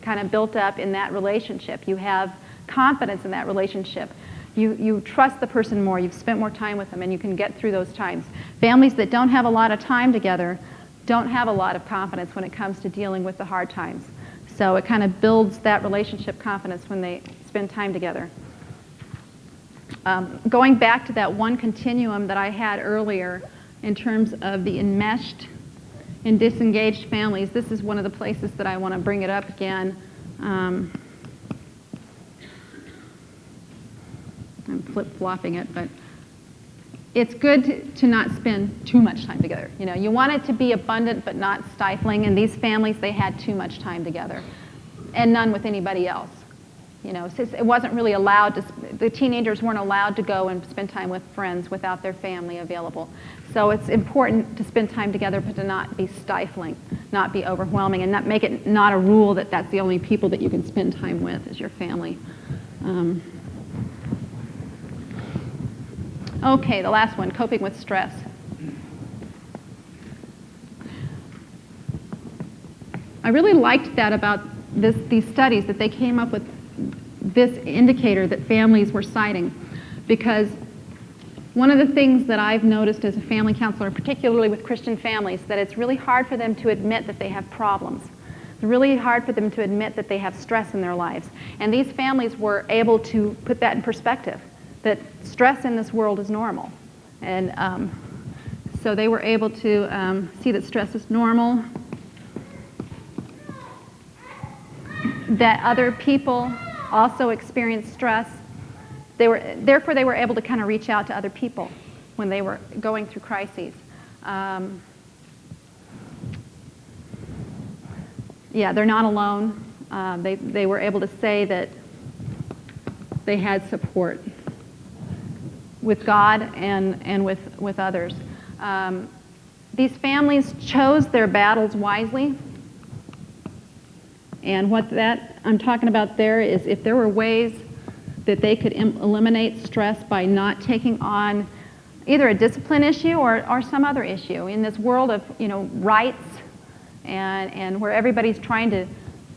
kind of built up in that relationship. You have confidence in that relationship. You trust the person more. You've spent more time with them, and you can get through those times. Families that don't have a lot of time together don't have a lot of confidence when it comes to dealing with the hard times. So it kind of builds that relationship confidence when they spend time together. Going back to that one continuum that I had earlier, in terms of the enmeshed and disengaged families, this is one of the places that I want to bring it up again. I'm flip-flopping it, but it's good to not spend too much time together. You want it to be abundant but not stifling, and these families, they had too much time together, and none with anybody else. It wasn't really allowed the teenagers weren't allowed to go and spend time with friends without their family available. So it's important to spend time together, but to not be stifling, not be overwhelming, and not make it not a rule that that's the only people that you can spend time with is your family. Okay, the last one, coping with stress. I really liked that about these studies, that they came up with this indicator that families were citing, because One of the things that I've noticed as a family counselor, particularly with Christian families, that it's really hard for them to admit that they have problems. It's really hard for them to admit that they have stress in their lives. And these families were able to put that in perspective, that stress in this world is normal. And so they were able to see that stress is normal, that other people also experience stress. Therefore, they were able to kind of reach out to other people when they were going through crises. Yeah, they're not alone. They were able to say that they had support with God and with others. These families chose their battles wisely. And what that I'm talking about there is if there were ways that they could eliminate stress by not taking on either a discipline issue or some other issue. In this world of rights and where everybody's trying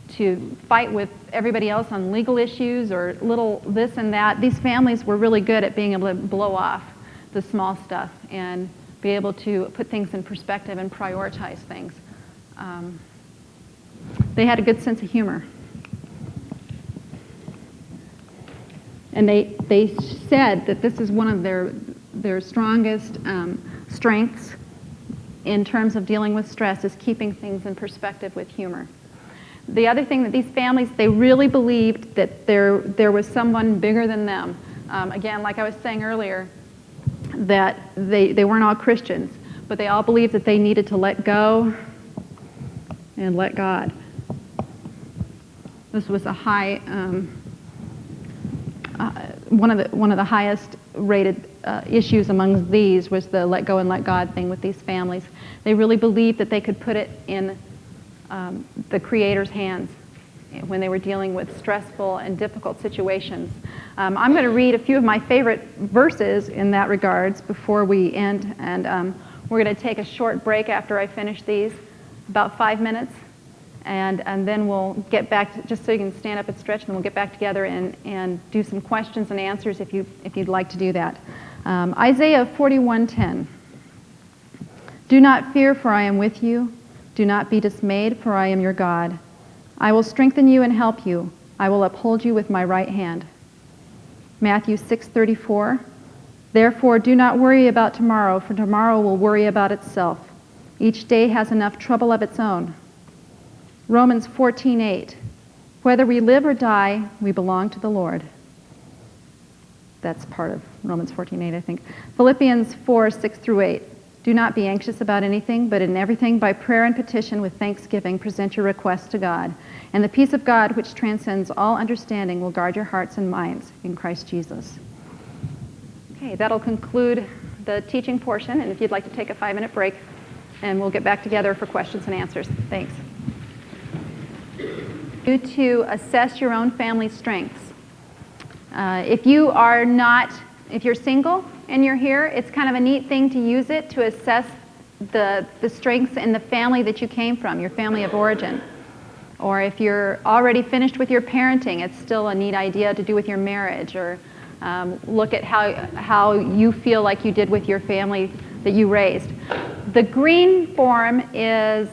to fight with everybody else on legal issues or little this and that, these families were really good at being able to blow off the small stuff and be able to put things in perspective and prioritize things. They had a good sense of humor. And they said that this is one of their strongest strengths in terms of dealing with stress is keeping things in perspective with humor. The other thing that these families, they really believed that there was someone bigger than them. Again, like I was saying earlier, that they weren't all Christians, but they all believed that they needed to let go and let God. This was a high, one of the highest rated issues among these was the let go and let God thing with these families. They really believed that they could put it in the Creator's hands when they were dealing with stressful and difficult situations. I'm going to read a few of my favorite verses in that regards before we end, and we're going to take a short break after I finish these, about 5 minutes, and then we'll get back, just so you can stand up and stretch, and then we'll get back together and do some questions and answers if you'd like to do that. Isaiah 41:10. Do not fear, for I am with you. Do not be dismayed, for I am your God. I will strengthen you and help you. I will uphold you with my right hand. Matthew 6:34. Therefore, do not worry about tomorrow, for tomorrow will worry about itself. Each day has enough trouble of its own. Romans 14:8. Whether we live or die, we belong to the Lord. That's part of Romans 14:8, I think. Philippians 4:6-8. Do not be anxious about anything, but in everything by prayer and petition with thanksgiving present your requests to God. And the peace of God, which transcends all understanding, will guard your hearts and minds in Christ Jesus. Okay, that'll conclude the teaching portion, and if you'd like to take a 5-minute break, and we'll get back together for questions and answers. Thanks. To assess your own family's strengths. If you're single and you're here, it's kind of a neat thing to use it to assess the strengths in the family that you came from, your family of origin. Or if you're already finished with your parenting, it's still a neat idea to do with your marriage, or look at how you feel like you did with your family that you raised. The green form is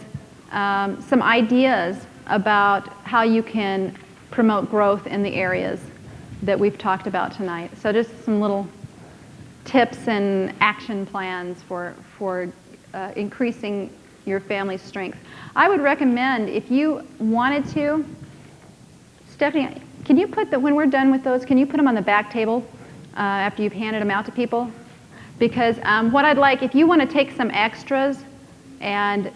some ideas about how you can promote growth in the areas that we've talked about tonight. So just some little tips and action plans for increasing your family's strength. I would recommend, if you wanted to, Stephanie, can you put when we're done with those, can you put them on the back table after you've handed them out to people? Because what I'd like, if you want to take some extras and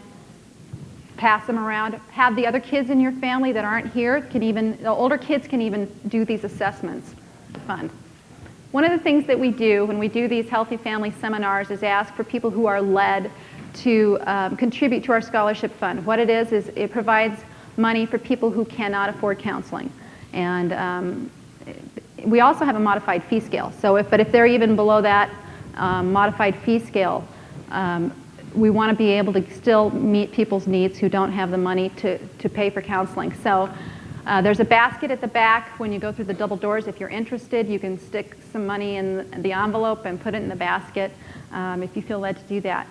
pass them around, have the other kids in your family that aren't here, the older kids can even do these assessments. Fun. One of the things that we do when we do these Healthy Family Seminars is ask for people who are led to contribute to our scholarship fund. What it is it provides money for people who cannot afford counseling. And we also have a modified fee scale. But if they're even below that modified fee scale, we want to be able to still meet people's needs who don't have the money to pay for counseling. So There's a basket at the back when you go through the double doors. If you're interested, you can stick some money in the envelope and put it in the basket if you feel led to do that.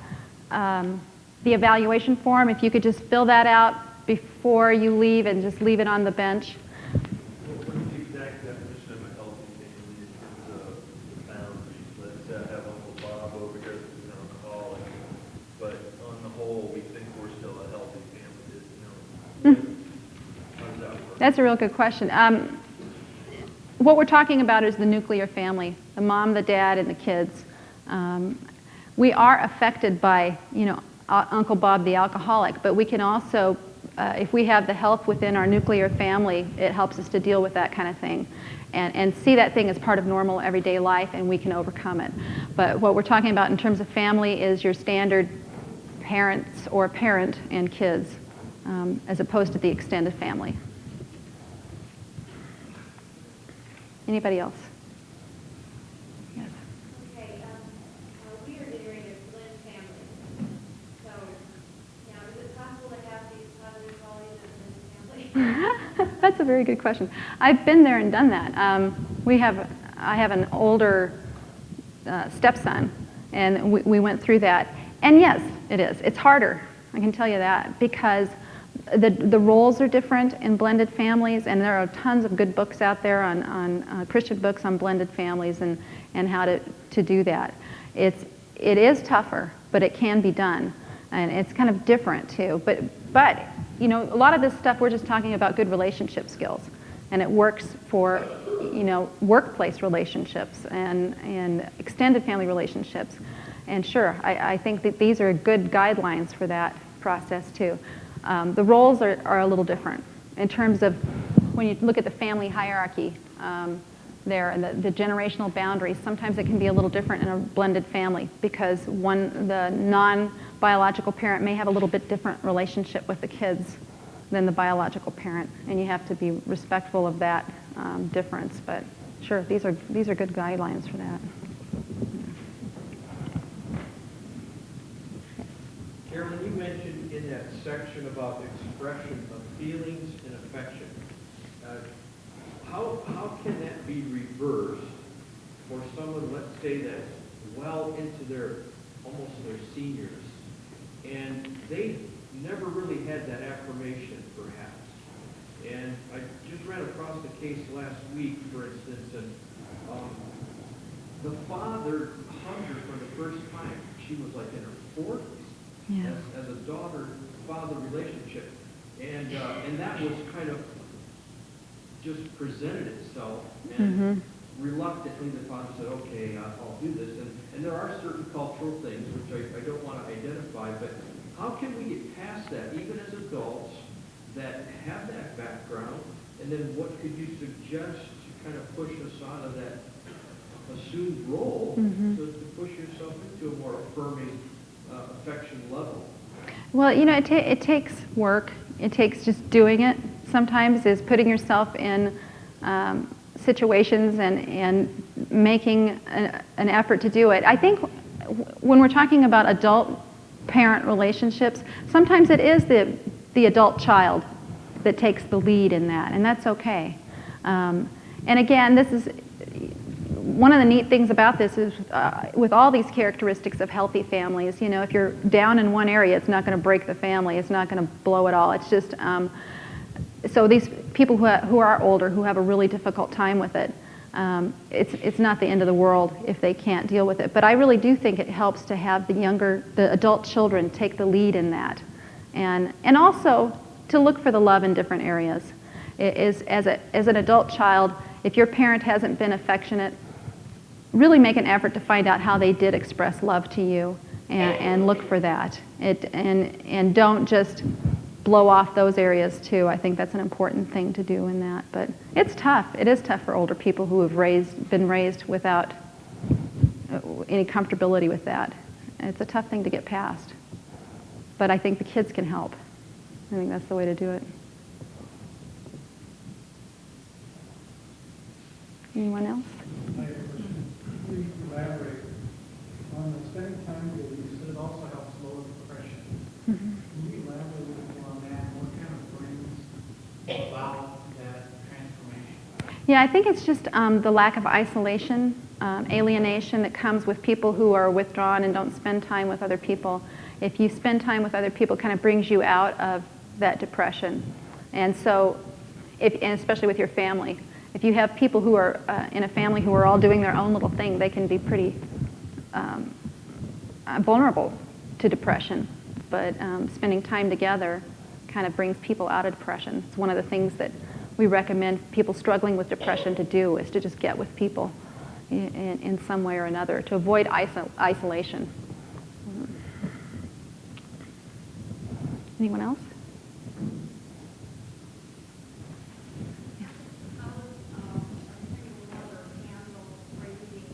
The evaluation form, if you could just fill that out before you leave and just leave it on the bench. What is the exact definition of a healthy family in terms of the boundaries? Let's have Uncle Bob over here who's an alcoholic, but on the whole, we think we're still a healthy family. How does that work? That's a real good question. What we're talking about is the nuclear family, the mom, the dad, and the kids. We are affected by, Uncle Bob the alcoholic, but we can also, if we have the help within our nuclear family, it helps us to deal with that kind of thing and see that thing as part of normal everyday life, and we can overcome it. But what we're talking about in terms of family is your standard parents or parent and kids, as opposed to the extended family. Anybody else? Yes. Okay, we are getting ready to blend families. So, now, is it possible to have these positive qualities in a blended family? That's a very good question. I've been there and done that. I have an older stepson, and we went through that. And yes, it is. It's harder, I can tell you that, because the roles are different in blended families, and there are tons of good books out there on Christian books on blended families and how to do that. It is tougher, but it can be done, and it's kind of different too. But a lot of this stuff we're just talking about good relationship skills, and it works for workplace relationships and extended family relationships. And sure, I think that these are good guidelines for that process too. The roles are a little different in terms of when you look at the family hierarchy there and the generational boundaries. Sometimes it can be a little different in a blended family because the non-biological parent may have a little bit different relationship with the kids than the biological parent, and you have to be respectful of that difference. But sure, these are good guidelines for that. Carolyn, you mentioned in that section about expression of feelings and affection. How can that be reversed for someone, let's say, that's well into almost their seniors, and they never really had that affirmation, perhaps? And I just ran across the case last week, for instance, and the father hugged her for the first time. She was like in her 40s. Yeah. As a daughter-father relationship. And that was kind of just presented itself, and reluctantly the father said, okay, I'll do this. And there are certain cultural things which I don't want to identify, but how can we get past that, even as adults that have that background, and then what could you suggest to kind of push us out of that assumed role to push yourself into a more affirming affection level? Well, it takes work. It takes just doing it. Sometimes is putting yourself in situations and making an effort to do it. I think when we're talking about adult-parent relationships, sometimes it is the adult child that takes the lead in that, and that's okay. And again, this is one of the neat things about this is with all these characteristics of healthy families, if you're down in one area, it's not going to break the family. It's not going to blow it all. It's just, so these people who are older, who have a really difficult time with it, it's not the end of the world if they can't deal with it. But I really do think it helps to have the adult children take the lead in that. And also to look for the love in different areas. As an adult child, if your parent hasn't been affectionate, really make an effort to find out how they did express love to you and look for that. And don't just blow off those areas too. I think that's an important thing to do in that. But it's tough. It is tough for older people who have been raised without any comfortability with that. It's a tough thing to get past. But I think the kids can help. I think that's the way to do it. Anyone else? I have a question. Please elaborate on the spending time together. You said it also helps lower depression. Can you elaborate a little more on that? What kind of brings about that Yeah, I think it's just the lack of isolation, alienation that comes with people who are withdrawn and don't spend time with other people. If you spend time with other people, it kind of brings you out of that depression. And so, and especially with your family, if you have people who are in a family who are all doing their own little thing, they can be pretty vulnerable to depression. But spending time together kind of brings people out of depression. It's one of the things that we recommend people struggling with depression to do, is to just get with people in some way or another to avoid isolation. Anyone else? Yeah. How does a single mother handle raising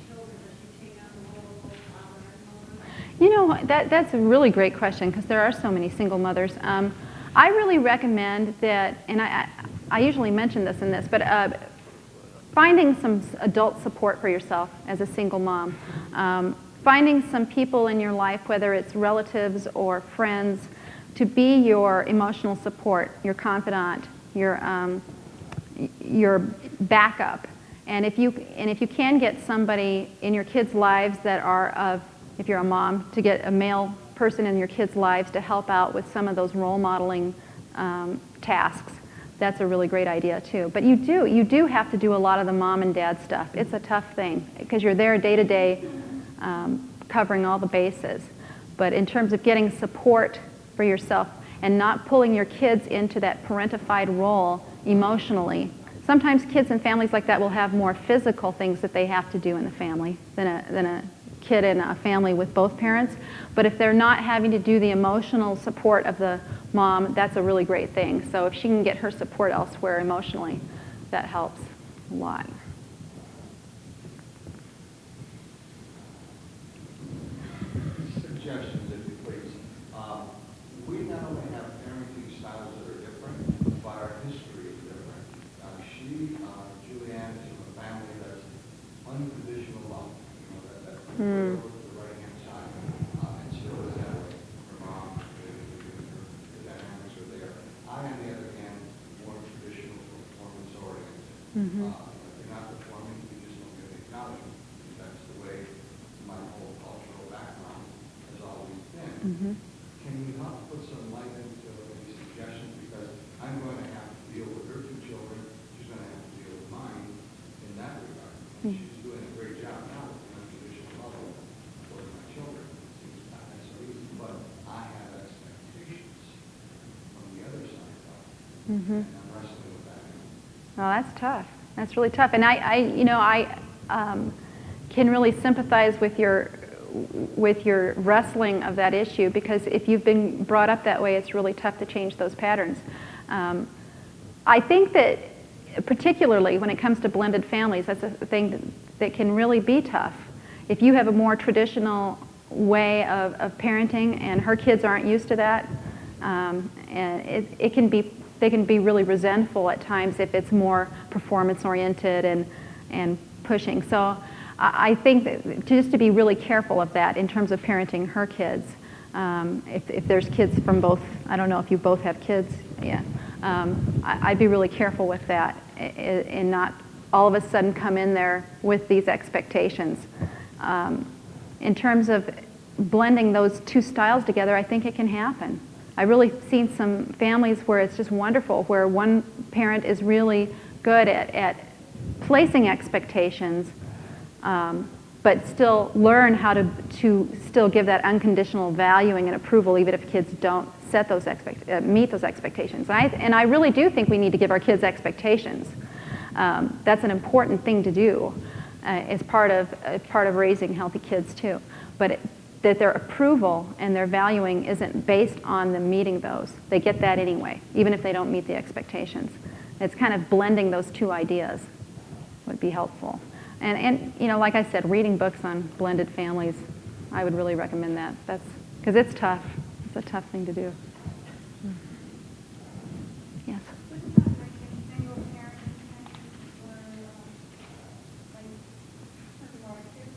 children? Does she take on the role of both father and mother? You know, that's a really great question, because there are so many single mothers. I really recommend that, and I usually mention this in this, but finding some adult support for yourself as a single mom. Finding some people in your life, whether it's relatives or friends, to be your emotional support, your confidant, your backup. And if you can get somebody in your kids' lives that are if you're a mom, to get a male person in your kids' lives to help out with some of those role modeling tasks, that's a really great idea too. But you do have to do a lot of the mom and dad stuff. It's a tough thing, because you're there day to day, covering all the bases. But in terms of getting support for yourself and not pulling your kids into that parentified role emotionally. Sometimes kids in families like that will have more physical things that they have to do in the family than a kid in a family with both parents. But if they're not having to do the emotional support of the mom, that's a really great thing. So if she can get her support elsewhere emotionally, that helps a lot. Suggestions, if you please. We not only have parenting styles that are different, but our history is different. Julianne, is from a family that's unconditional love. You know, that goes to the right-hand side, and still is that way. Her mom, the dynamics are there. I, on the other hand, more traditional, performance-oriented. If you're not performing, you just don't get acknowledgement. That's the way my whole cultural background has always been. Can you help put some light into these suggestions? Because I'm going to have to deal with her two children. She's going to have to deal with mine in that regard. And she's doing a great job now with the unconditional love for my children. It seems not necessarily easy, but I have expectations from the other side, and I'm wrestling with that. Well, that's tough. That's really tough. And I can really sympathize with your wrestling of that issue, because if you've been brought up that way, it's really tough to change those patterns. I think that particularly when it comes to blended families, that's a thing that can really be tough. If you have a more traditional way of parenting and her kids aren't used to that, and they can be really resentful at times if it's more performance oriented and pushing. So I think that just to be really careful of that in terms of parenting her kids. If there's kids from both, I don't know if you both have kids, yeah. I'd be really careful with that and not all of a sudden come in there with these expectations. In terms of blending those two styles together, I think it can happen. I've really seen some families where it's just wonderful, where one parent is really good at placing expectations, but still learn how to still give that unconditional valuing and approval, even if kids don't set those meet those expectations. And I really do think we need to give our kids expectations. That's an important thing to do as part of raising healthy kids too. But that their approval and their valuing isn't based on them meeting those. They get that anyway, even if they don't meet the expectations. It's kind of blending those two ideas would be helpful. And you know, like I said, reading books on blended families, I would really recommend that. That's because it's tough. It's a tough thing to do. Yes. What about like a single parent or like a lot of kids,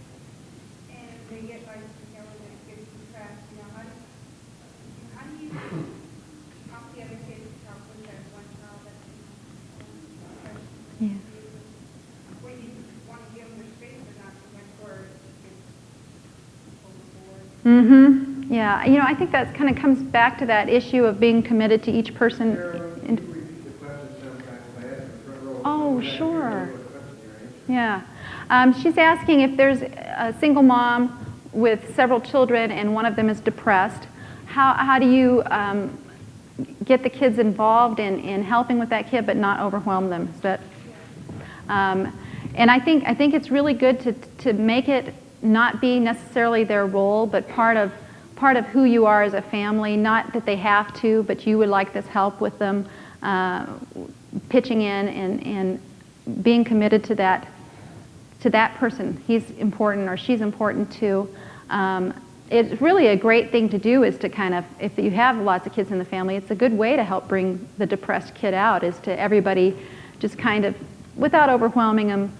and they get like together and it gets depressed, you know, how do you help the other kids help with that one child that's depressed? Yeah. Yeah, you know, I think that kind of comes back to that issue of being committed to each person. Carolyn, can you repeat the question sometimes? I asked in the front row. Oh, Back here, sure. what question you're answering. Yeah. She's asking if there's a single mom with several children and one of them is depressed, how do you get the kids involved in helping with that kid but not overwhelm them? Is that, and I think it's really good to make it not be necessarily their role, but part of who you are as a family. Not that they have to, but you would like this help with them, pitching in and being committed to that person. He's important or she's important too. It's really a great thing to do is to kind of, if you have lots of kids in the family, it's a good way to help bring the depressed kid out, is to everybody just kind of, without overwhelming them,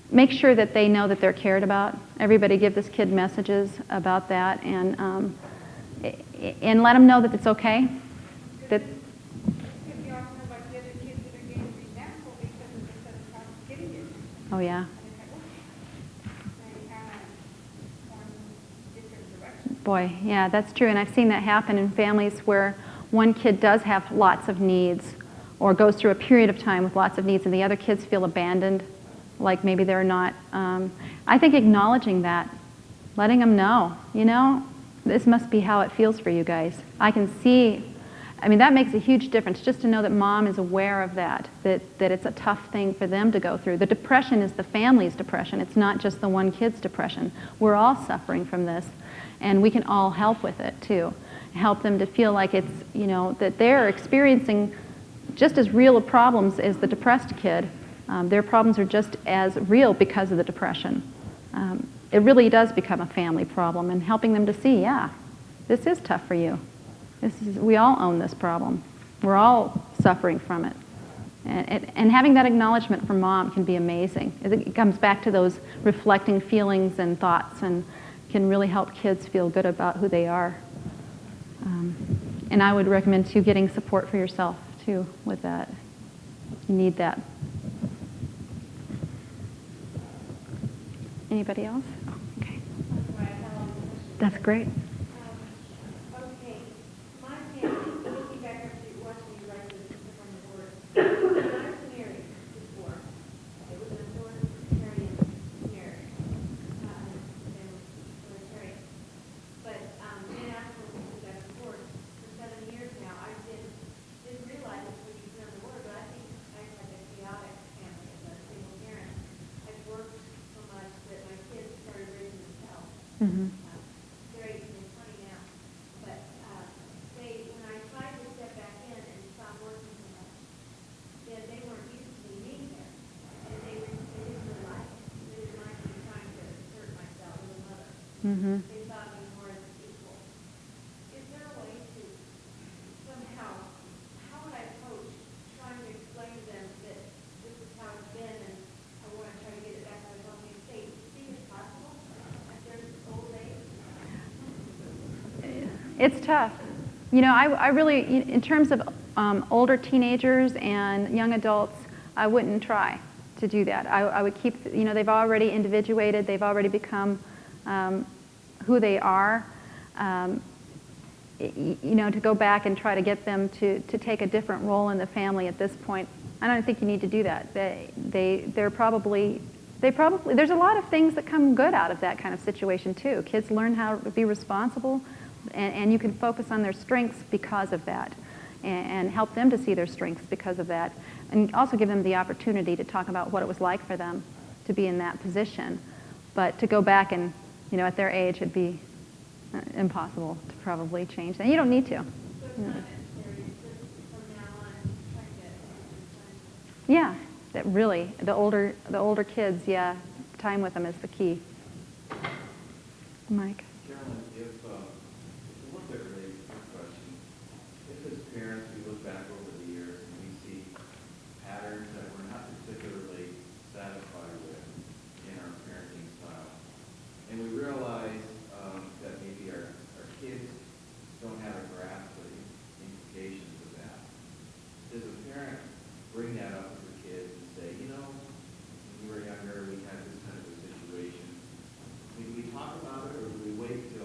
make sure that they know that they're cared about. Everybody give this kid messages about that, and let them know that it's okay. That, If you also know about the other kids that are getting resentful because of the such problems getting it. oh yeah. And it's like, oh, they kind of on different directions. Boy, yeah, that's true. And I've seen that happen in families where one kid does have lots of needs or goes through a period of time with lots of needs and the other kids feel abandoned, like maybe they're not. I think acknowledging that, letting them know, you know, this must be how it feels for you guys. I can see, I mean, that makes a huge difference just to know that mom is aware of that it's a tough thing for them to go through. The depression is the family's depression. It's not just the one kid's depression. We're all suffering from this, and we can all help with it too. Help them to feel like it's, you know, that they're experiencing just as real a problems as the depressed kid. Their problems are just as real because of the depression. It really does become a family problem, and helping them to see, yeah, this is tough for you. We all own this problem. We're all suffering from it. And having that acknowledgement from mom can be amazing. It comes back to those reflecting feelings and thoughts, and can really help kids feel good about who they are. And I would recommend too getting support for yourself too with that. You need that. Anybody else? Oh, okay. That's great. Okay, my family, looking back after watching you write this from the word, when I was married before, it was an authoritarian marriage, authoritarian. But then after we got divorced for 7 years now, didn't realize it when you put on the word, but I think I had a chaotic family as a single parent. I've worked so much that my kids started raising themselves. Mm-hmm. They're 18 and 20 now. But when I tried to step back in and stop working so much, then they weren't used to me being there. And they didn't really like it. They didn't like me trying to assert myself as a mother. Mm-hmm. They saw me more as an equal. Is there a way to somehow, how would I approach trying to explain to them that this is how it's been and I want to try to get it back to healthy state? Do you think it's possible at their old age? It's tough. You know, I really, in terms of older teenagers and young adults, I wouldn't try to do that. I would keep, you know, they've already individuated, they've already become who they are. You know, to go back and try to get them to take a different role in the family at this point, I don't think you need to do that. They're probably, there's a lot of things that come good out of that kind of situation too. Kids learn how to be responsible, and you can focus on their strengths because of that, and help them to see their strengths because of that, and also give them the opportunity to talk about what it was like for them to be in that position. But to go back and, you know, at their age, it'd be impossible to probably change that. You don't need to. So it's not necessary, it's just from now on, trying to Yeah, that really, the older kids, yeah, time with them is the key. Mike? Carolyn, if it's a little bit related to my question, if as parents we look back over the years and we see patterns that we're not particularly satisfied with in our parenting style, and we realize that maybe our kids don't have a grasp of the implications of that, does a parent bring that up with the kids and say, you know, when we were younger, we had this kind of a situation? Do we talk about it, or do we wait till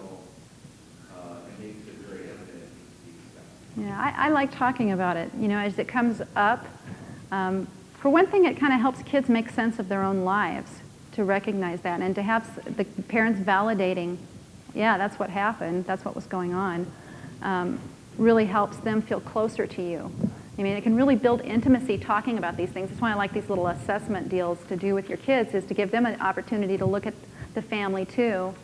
Yeah, I like talking about it, you know, as it comes up. For one thing, it kind of helps kids make sense of their own lives, to recognize that, and to have the parents validating, yeah, that's what happened, that's what was going on, really helps them feel closer to you. I mean, it can really build intimacy talking about these things. That's why I like these little assessment deals to do with your kids, is to give them an opportunity to look at the family too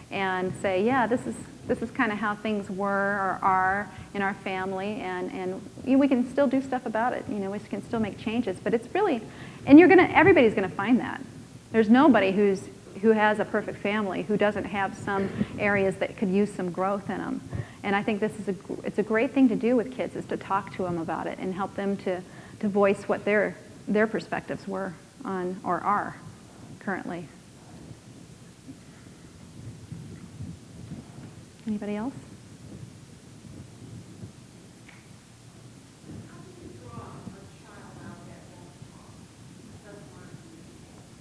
and say, yeah, this is kind of how things were or are in our family, and we can still do stuff about it. You know, we can still make changes, but it's really, and everybody's gonna find that. There's nobody who has a perfect family who doesn't have some areas that could use some growth in them. And I think it's a great thing to do with kids, is to talk to them about it and help them to voice what their perspectives were on or are currently. Anybody else?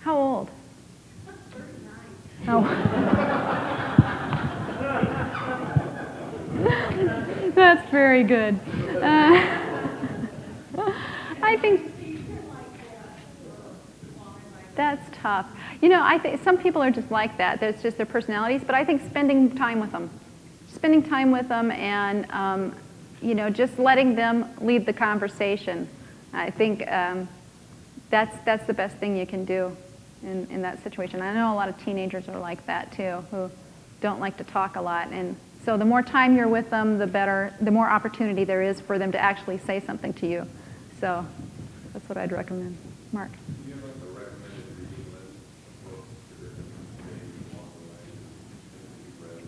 How old? Oh. That's very good. I think that's tough. You know, I think some people are just like that. That's just their personalities. But I think spending time with them and, you know, just letting them lead the conversation. I think that's the best thing you can do in that situation. I know a lot of teenagers are like that too, who don't like to talk a lot. And so the more time you're with them, the better, the more opportunity there is for them to actually say something to you. So that's what I'd recommend. Mark? Do you have like a recommended reading list of books that maybe you walk away and you've read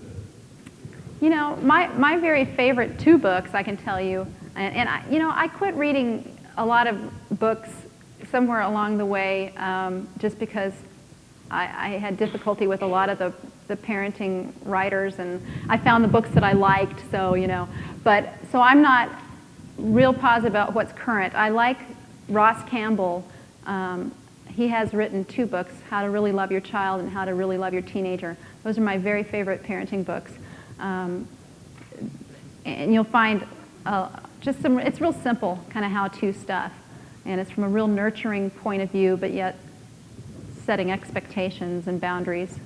that? You know, my very favorite 2 books, I can tell you, and I, you know, I quit reading a lot of books somewhere along the way, just because I had difficulty with a lot of the parenting writers, and I found the books that I liked, so, you know, but, so I'm not real positive about what's current. I like Ross Campbell. He has written 2 books, How to Really Love Your Child and How to Really Love Your Teenager. Those are my very favorite parenting books. And you'll find just some, it's real simple kind of how-to stuff. And it's from a real nurturing point of view, but yet setting expectations and boundaries.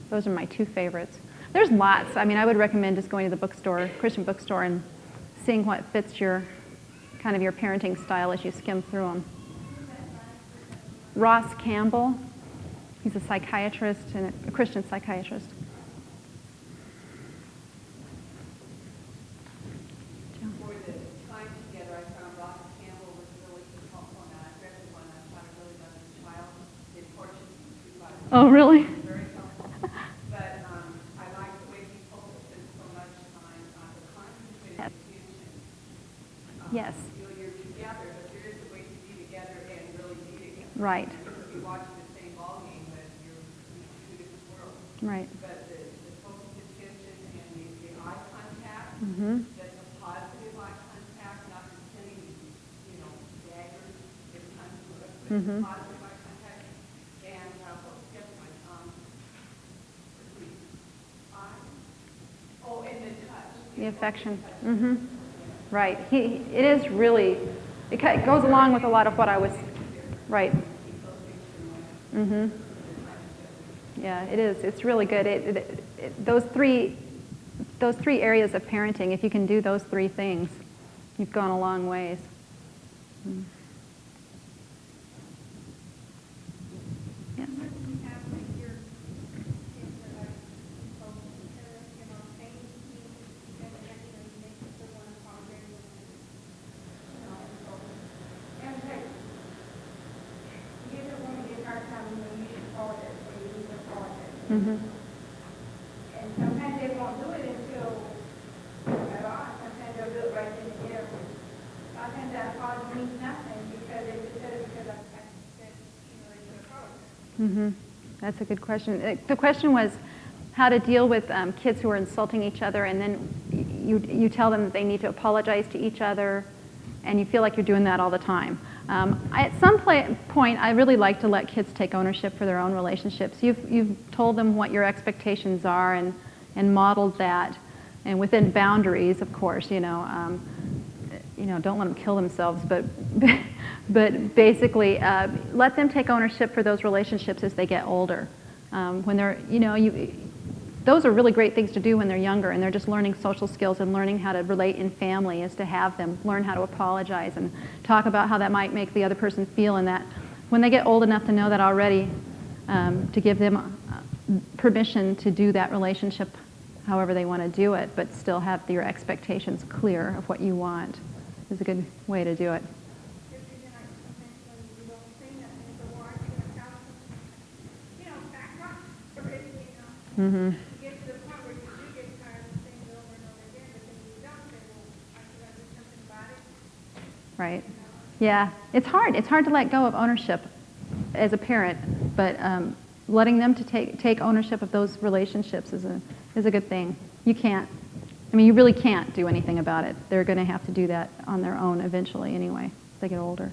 Those are my 2 favorites. There's lots. I mean, I would recommend just going to the bookstore, Christian bookstore, and seeing what fits your, kind of your parenting style as you skim through them. Ross Campbell. He's a psychiatrist and a Christian psychiatrist. For the time together, I found Ross Campbell was really helpful, and I read the one on how to really love his child, the importance of true love. Oh, really? Very helpful. But I like the way he focuses so much on the concentrated attention. Yes. You know, you're together, but there is a way to be together and really be together. Right. You could be watching the same ball game, but you're in 2 different worlds. Right. But the focused attention and the eye contact, Mm-hmm. that's a positive eye contact, not just sending, you know, daggers every time you look, but Mhm. positive eye contact. And what's the other one? Let's see. Oh, and the touch. The affection. Mm-hmm. Right. It is really, it goes along with a lot of what I was, right. Mm-hmm. Yeah, it is. It's really good. Those three areas of parenting, if you can do those 3 things, you've gone a long ways. Mm. Yes. You have like your kids that are supposed to you know, saying things and actually make the one apologize. And like, you don't want to get hard time when you should apologize or you need to apologize. Mm-hmm. And sometimes they won't do it until at all. Sometimes they'll do it right then and there. Sometimes that apology means nothing because they just said it because I said, you know, they should apologize. Mm-hmm. That's a good question. The question was how to deal with kids who are insulting each other, and then you tell them that they need to apologize to each other, and you feel like you're doing that all the time. At some point, I really like to let kids take ownership for their own relationships. You've told them what your expectations are and modeled that, and within boundaries, of course, you know. don't let them kill themselves, but but basically let them take ownership for those relationships as they get older. When they're, those are really great things to do when they're younger and they're just learning social skills and learning how to relate in family, is to have them learn how to apologize and talk about how that might make the other person feel, and that when they get old enough to know that already, to give them permission to do that relationship however they want to do it, but still have your expectations clear of what you want, is a good way to do it. Mm-hmm. Get to the point where you do get tired of things over and over again, but then you don't say, well, I should do something about it. Right. Yeah, it's hard. It's hard to let go of ownership as a parent, but letting them to take ownership of those relationships is a good thing. You can't. I mean, you really can't do anything about it. They're going to have to do that on their own eventually anyway, as they get older.